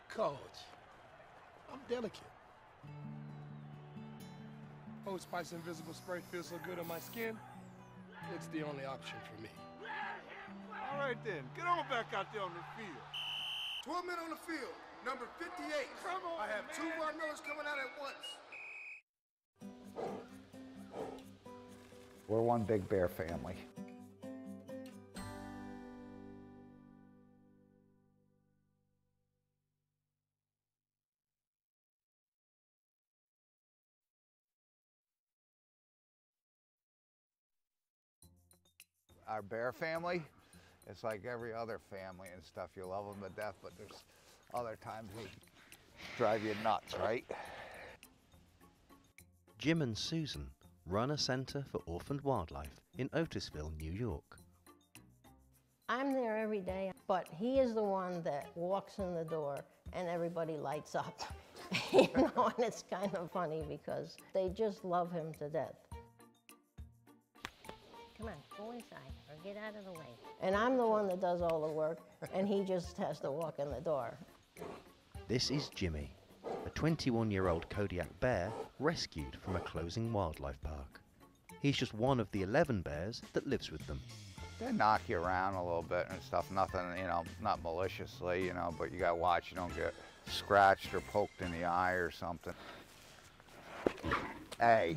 Coach, I'm delicate. Old Spice Invisible Spray feels so good on my skin, it's the only option for me. All right, then. Get on back out there on the field. 12 men on the field. Number 58. Come on, I have man. 2 Von Millers coming out at once. We're one big bear family. Our bear family, it's like every other family and stuff. You love them to death, but there's other times they drive you nuts, right? Jim and Susan run a centre for orphaned wildlife in Otisville, New York. I'm there every day, but he is the one that walks in the door and everybody lights up. You know, and it's kind of funny because they just love him to death. Come on, go inside or get out of the way. And I'm the one that does all the work, and he just has to walk in the door. This is Jimmy, a 21-year-old Kodiak bear rescued from a closing wildlife park. He's just one of the 11 bears that lives with them. They knock you around a little bit and stuff, nothing, you know, not maliciously, you know, but you gotta watch you don't get scratched or poked in the eye or something. Hey,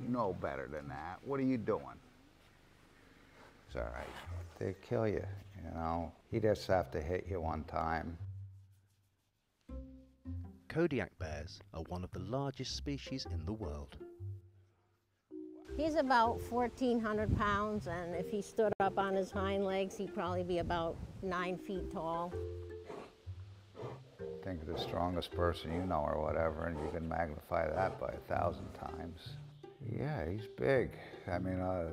you know better than that. What are you doing? It's all right. They kill you, you know. He just have to hit you one time. Kodiak bears are one of the largest species in the world. He's about 1,400 pounds, and if he stood up on his hind legs, he'd probably be about 9 feet tall. Think of the strongest person you know or whatever, and you can magnify that by 1,000 times. Yeah, he's big. I mean, a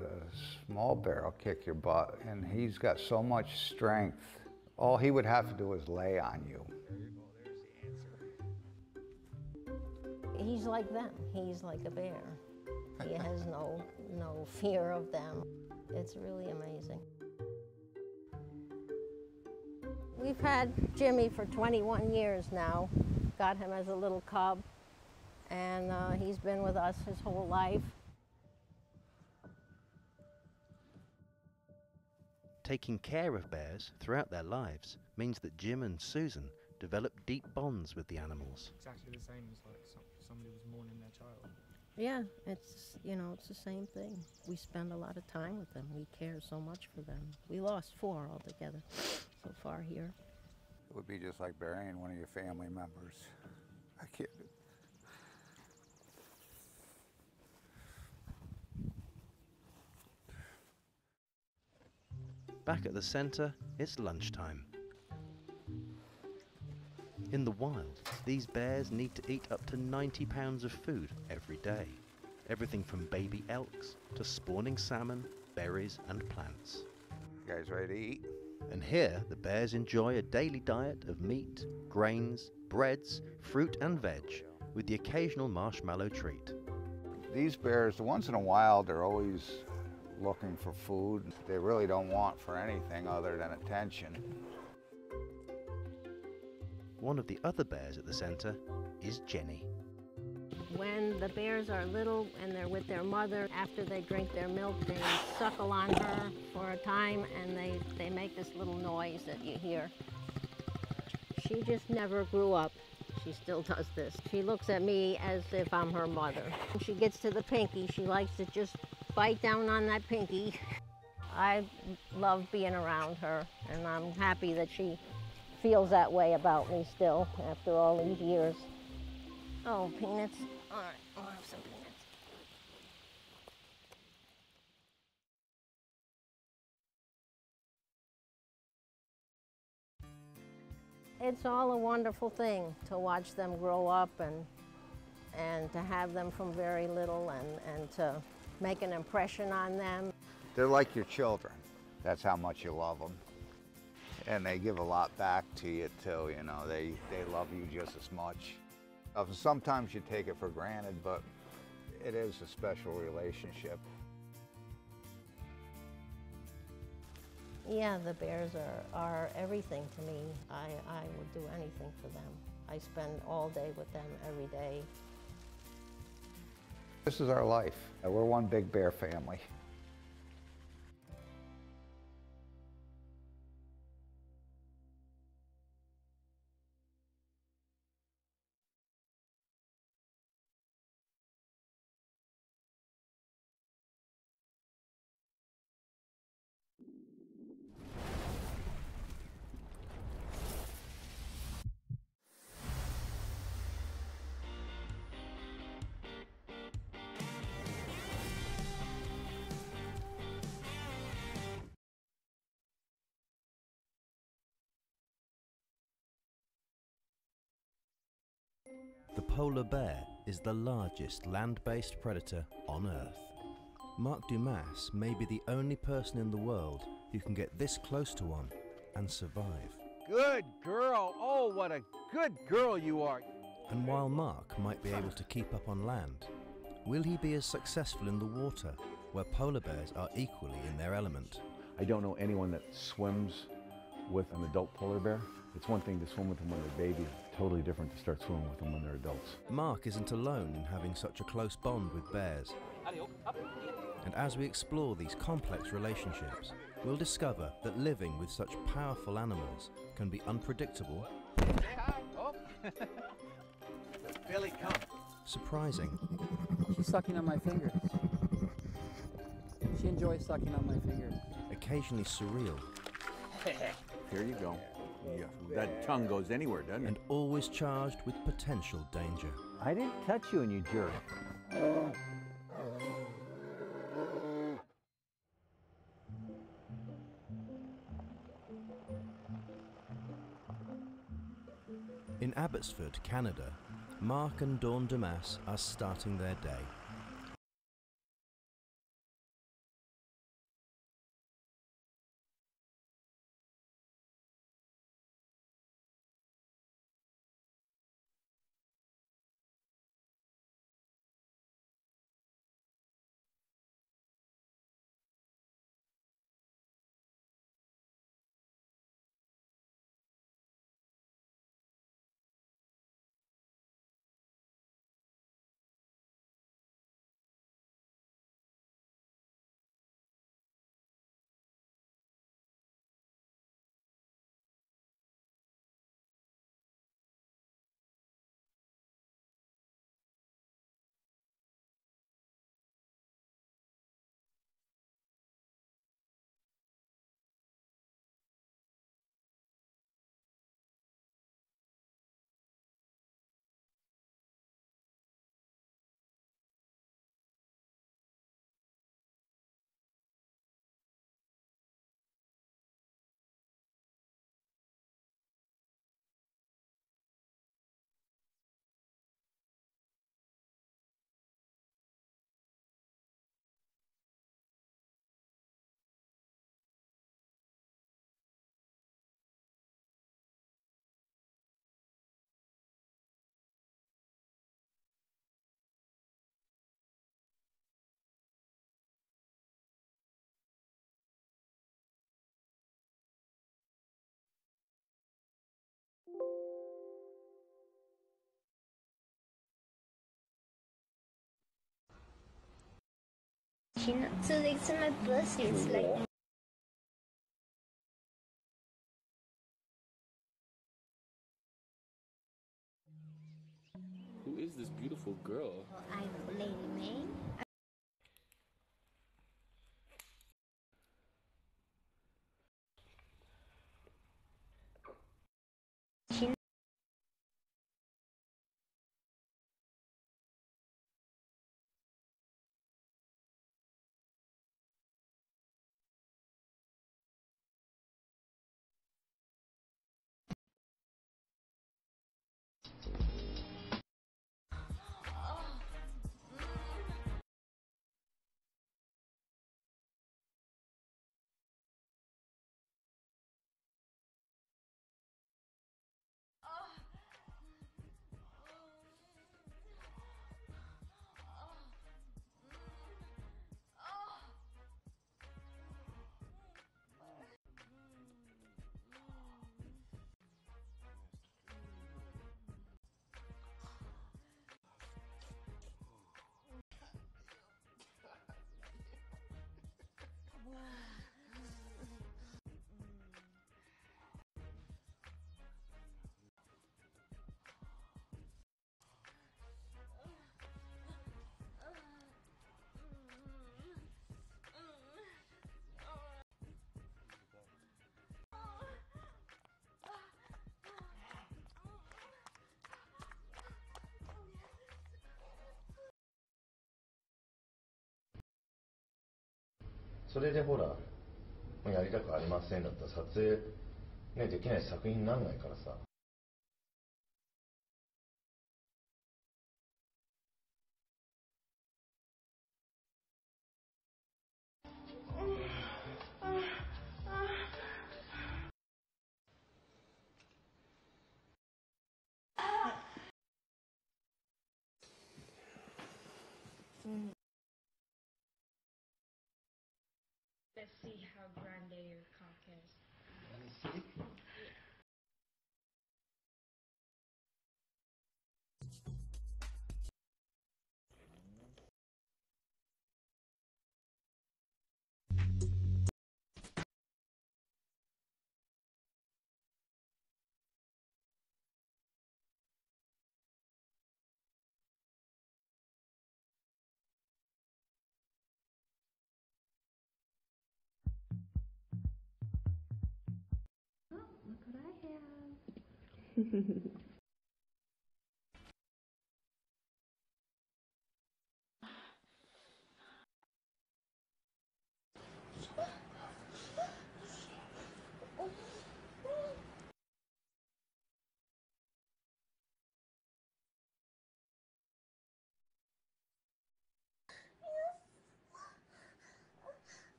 small bear will kick your butt, and he's got so much strength. All he would have to do is lay on you. He's like them. He's like a bear. He has no fear of them. It's really amazing. We've had Jimmy for 21 years now. Got him as a little cub, and he's been with us his whole life. Taking care of bears throughout their lives means that Jim and Susan develop deep bonds with the animals. Exactly the same as like somebody was mourning their child. Yeah, it's, you know, it's the same thing. We spend a lot of time with them. We care so much for them. We lost 4 altogether so far here. It would be just like burying one of your family members. I can't. Back at the center, it's lunchtime. In the wild, these bears need to eat up to 90 pounds of food every day. Everything from baby elks to spawning salmon, berries and plants. You guys ready to eat? And here, the bears enjoy a daily diet of meat, grains, breads, fruit and veg, with the occasional marshmallow treat. These bears, the ones in the wild, are always looking for food. They really don't want for anything other than attention. One of the other bears at the center is Jenny. When the bears are little and they're with their mother, after they drink their milk, they suckle on her for a time, and they make this little noise that you hear. She just never grew up. She still does this. She looks at me as if I'm her mother. When she gets to the pinky, she likes to just bite down on that pinky. I love being around her, and I'm happy that she feels that way about me still after all these years. Oh, peanuts. All right, I'll have some peanuts. It's all a wonderful thing to watch them grow up and to have them from very little and to make an impression on them. They're like your children. That's how much you love them. And they give a lot back to you too, you know. They love you just as much. Sometimes you take it for granted, but it is a special relationship. Yeah, the bears are everything to me. I would do anything for them. I spend all day with them every day. This is our life. We're one big bear family. The polar bear is the largest land-based predator on Earth. Mark Dumas may be the only person in the world who can get this close to one and survive. Good girl! Oh, what a good girl you are! And while Mark might be able to keep up on land, will he be as successful in the water, where polar bears are equally in their element? I don't know anyone that swims with an adult polar bear. It's one thing to swim with them when they're babies. It's totally different to start swimming with them when they're adults. Mark isn't alone in having such a close bond with bears. And as we explore these complex relationships, we'll discover that living with such powerful animals can be unpredictable, Billy, come. surprising, She's sucking on my fingers. She enjoys sucking on my fingers. occasionally surreal, Here you go. Yeah, that tongue goes anywhere, doesn't it? and always charged with potential danger. I didn't touch you and you jerk. In Abbotsford, Canada, Mark and Dawn Dumas are starting their day. So it's my pussy. It's like. Who is this beautiful girl? I'm Lady May.「それでほらもうやりたくありません」だったら撮影、ね、できない作品にならないからさ。Let's see how grande your cock is. Let me see. Look what I have.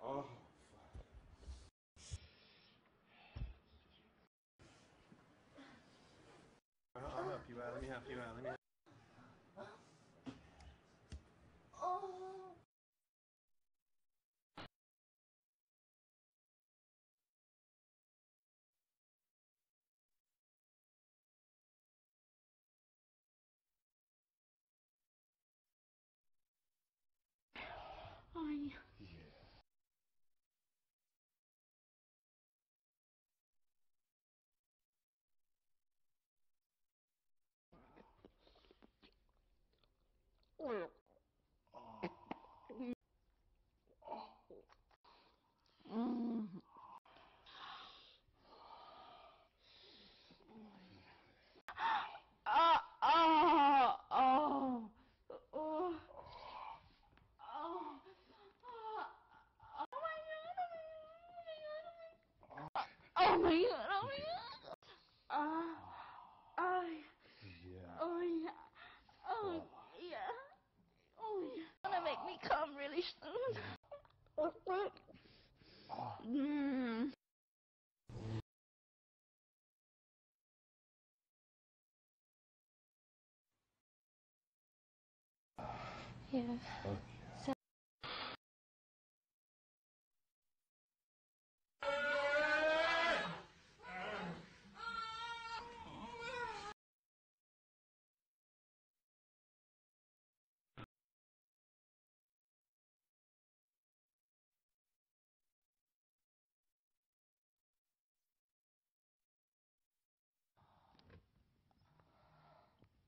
Oh. I'll help you out. Let me help you out. Let me help. Oh, yeah. Oh my god, oh my god. Oh yeah. Oh yeah. Oh yeah. Oh yeah. Gonna make me come really soon. Yeah. Okay.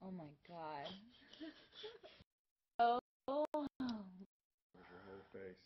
Oh my god. Oh. Where's your whole face?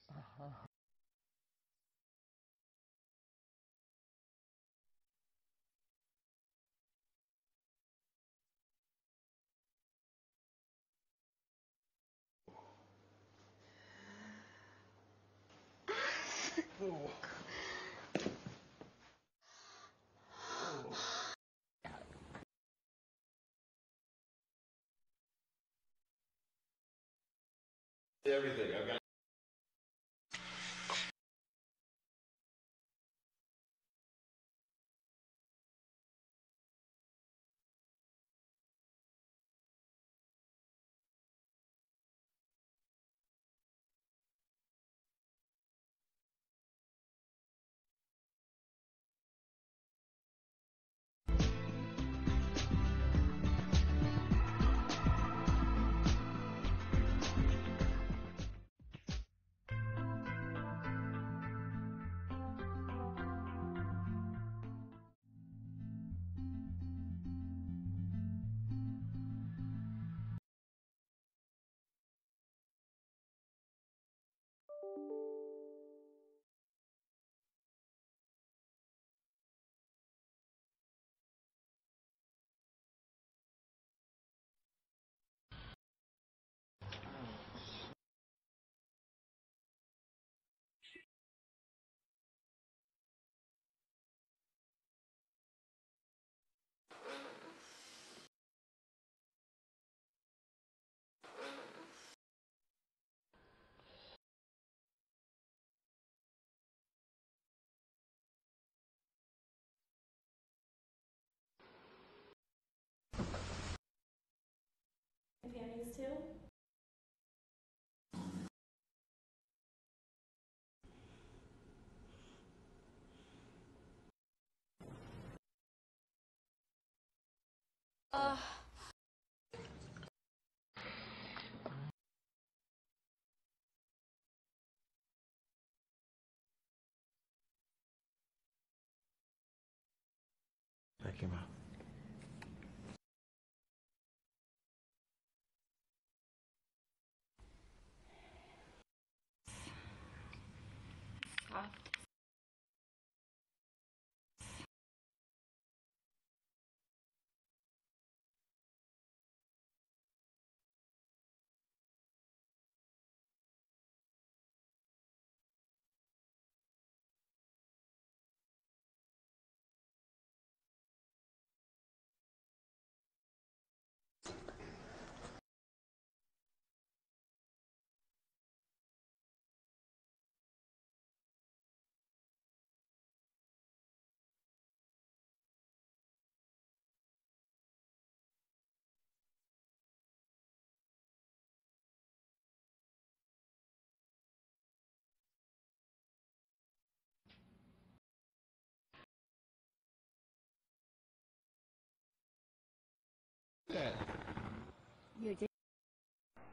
Everything. I've got. Panties too? That came out.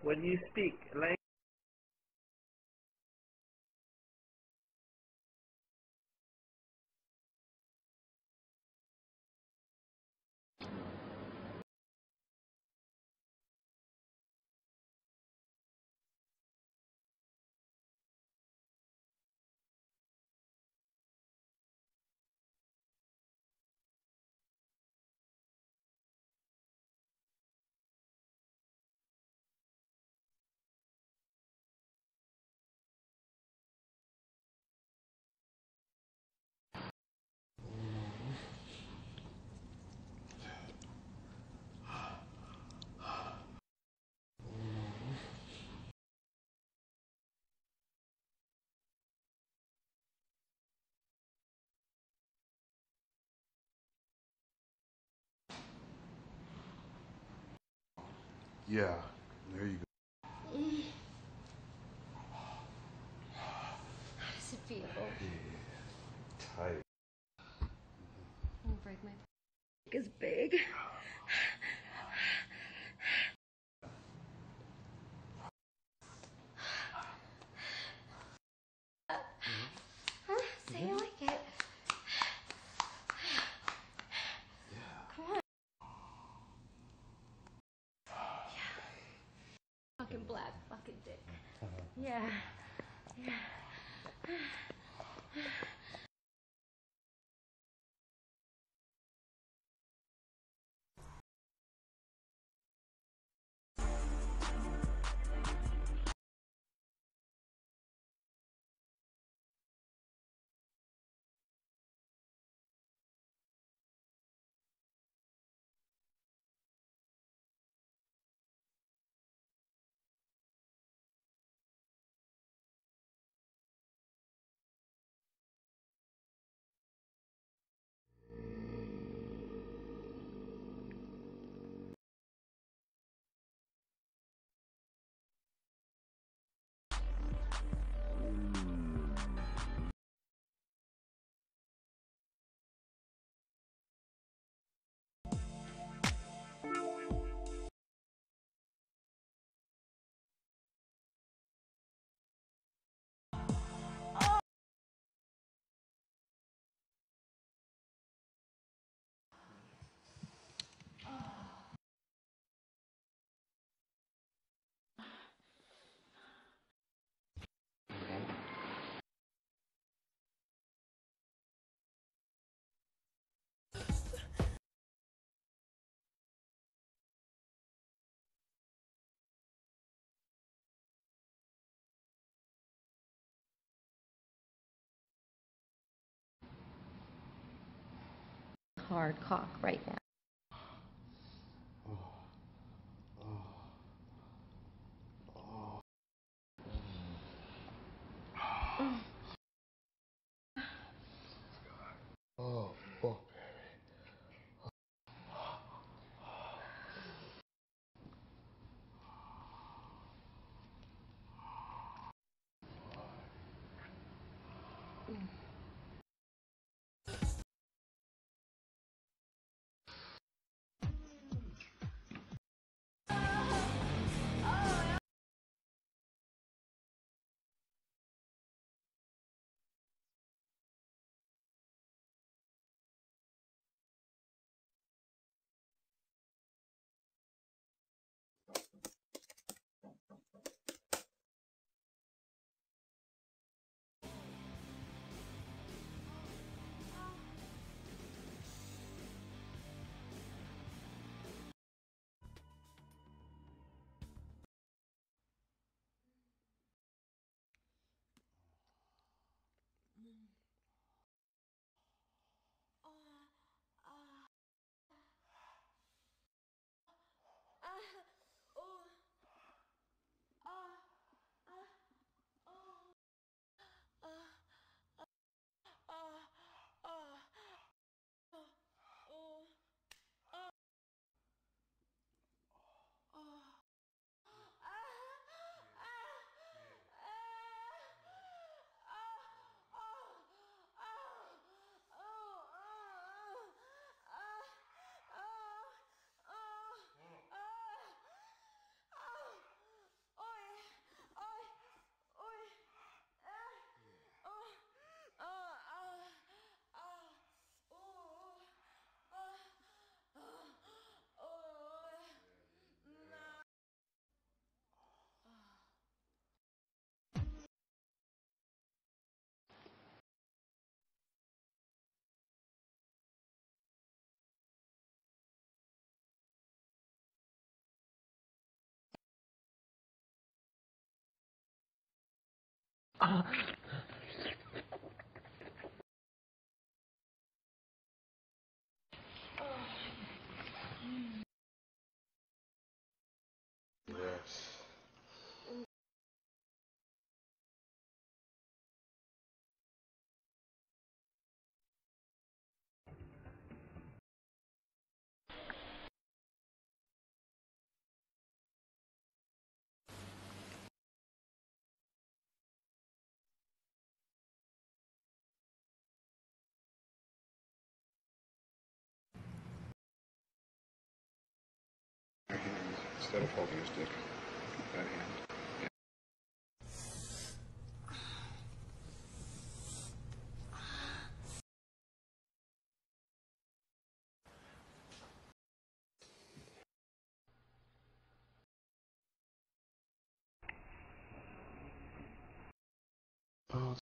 When you speak language. Yeah, there you go. How does it feel? Yeah, tight. I'm gonna break my is big. Say you like it. hard cock right now. Oh, oh. Yes. Instead of holding his dick, that hand. Oh.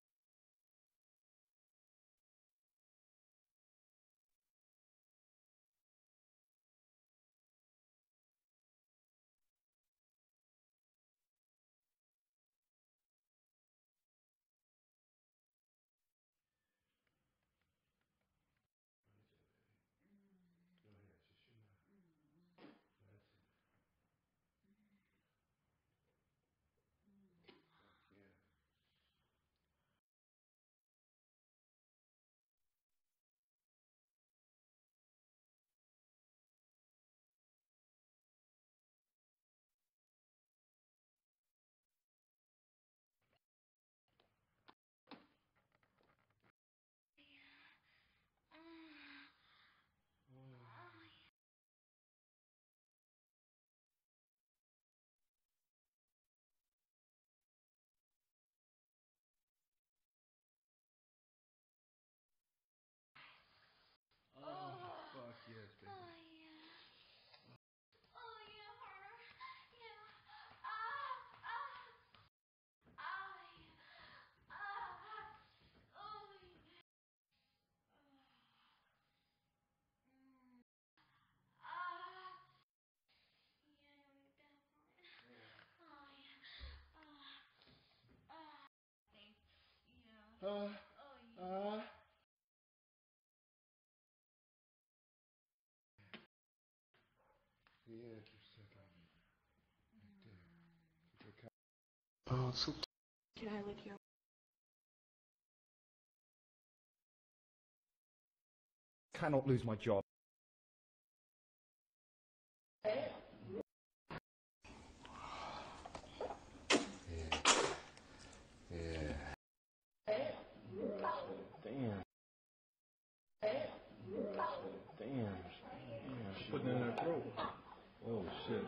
Fuck yes, baby. Yeah, keep sucking on it. Right there. Keep your cow. Oh, it's so Can I lick your? cannot lose my job. Yeah. Damn. Damn. She's putting it in her throat. Oh, shit.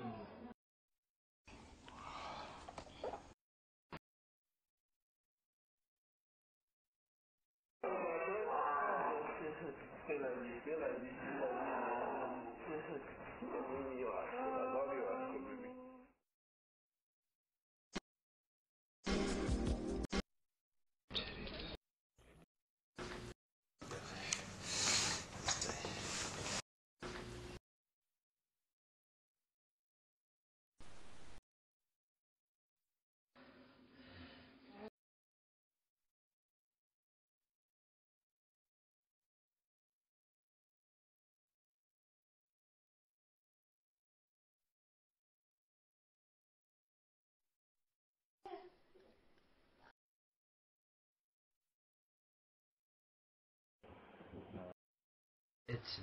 It's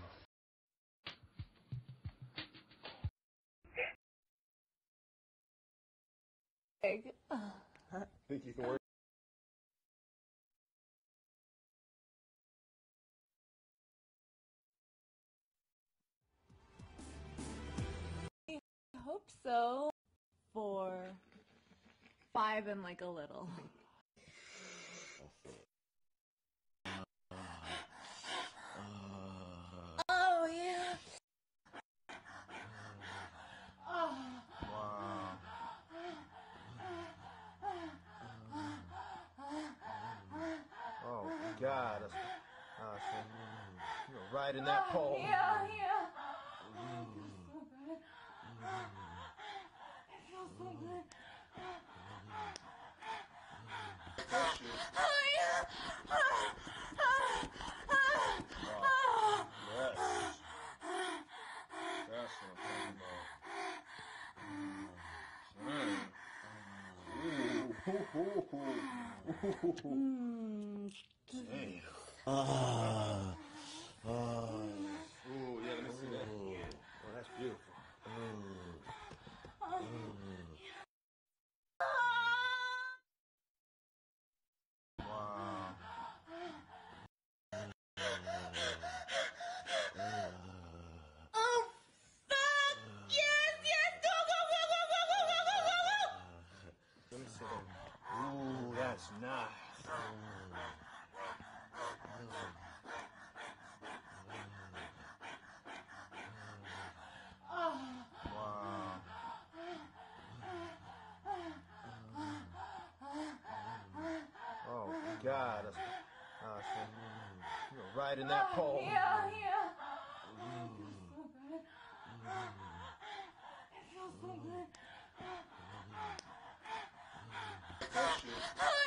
Egg. think you can work. I hope so. 4, 5, and like a little. Oh yeah. Oh. Wow. Oh, God. That's awesome. You're right in that pole. Yeah, yeah. It feels so good. It feels so good. Oh yeah. Yes. That's what I'm talking about. Damn. Ooh, yeah, let me see that. Oh, that's beautiful. Wow. Oh, fuck! Yes, yes! Go, go, go, go, go, go, go, go, go, go! Let me see that. Ooh, that's nice. Wow. Oh, God. That's awesome. You're right in that pole. Yeah, yeah. It feels so good. It feels so good. Oh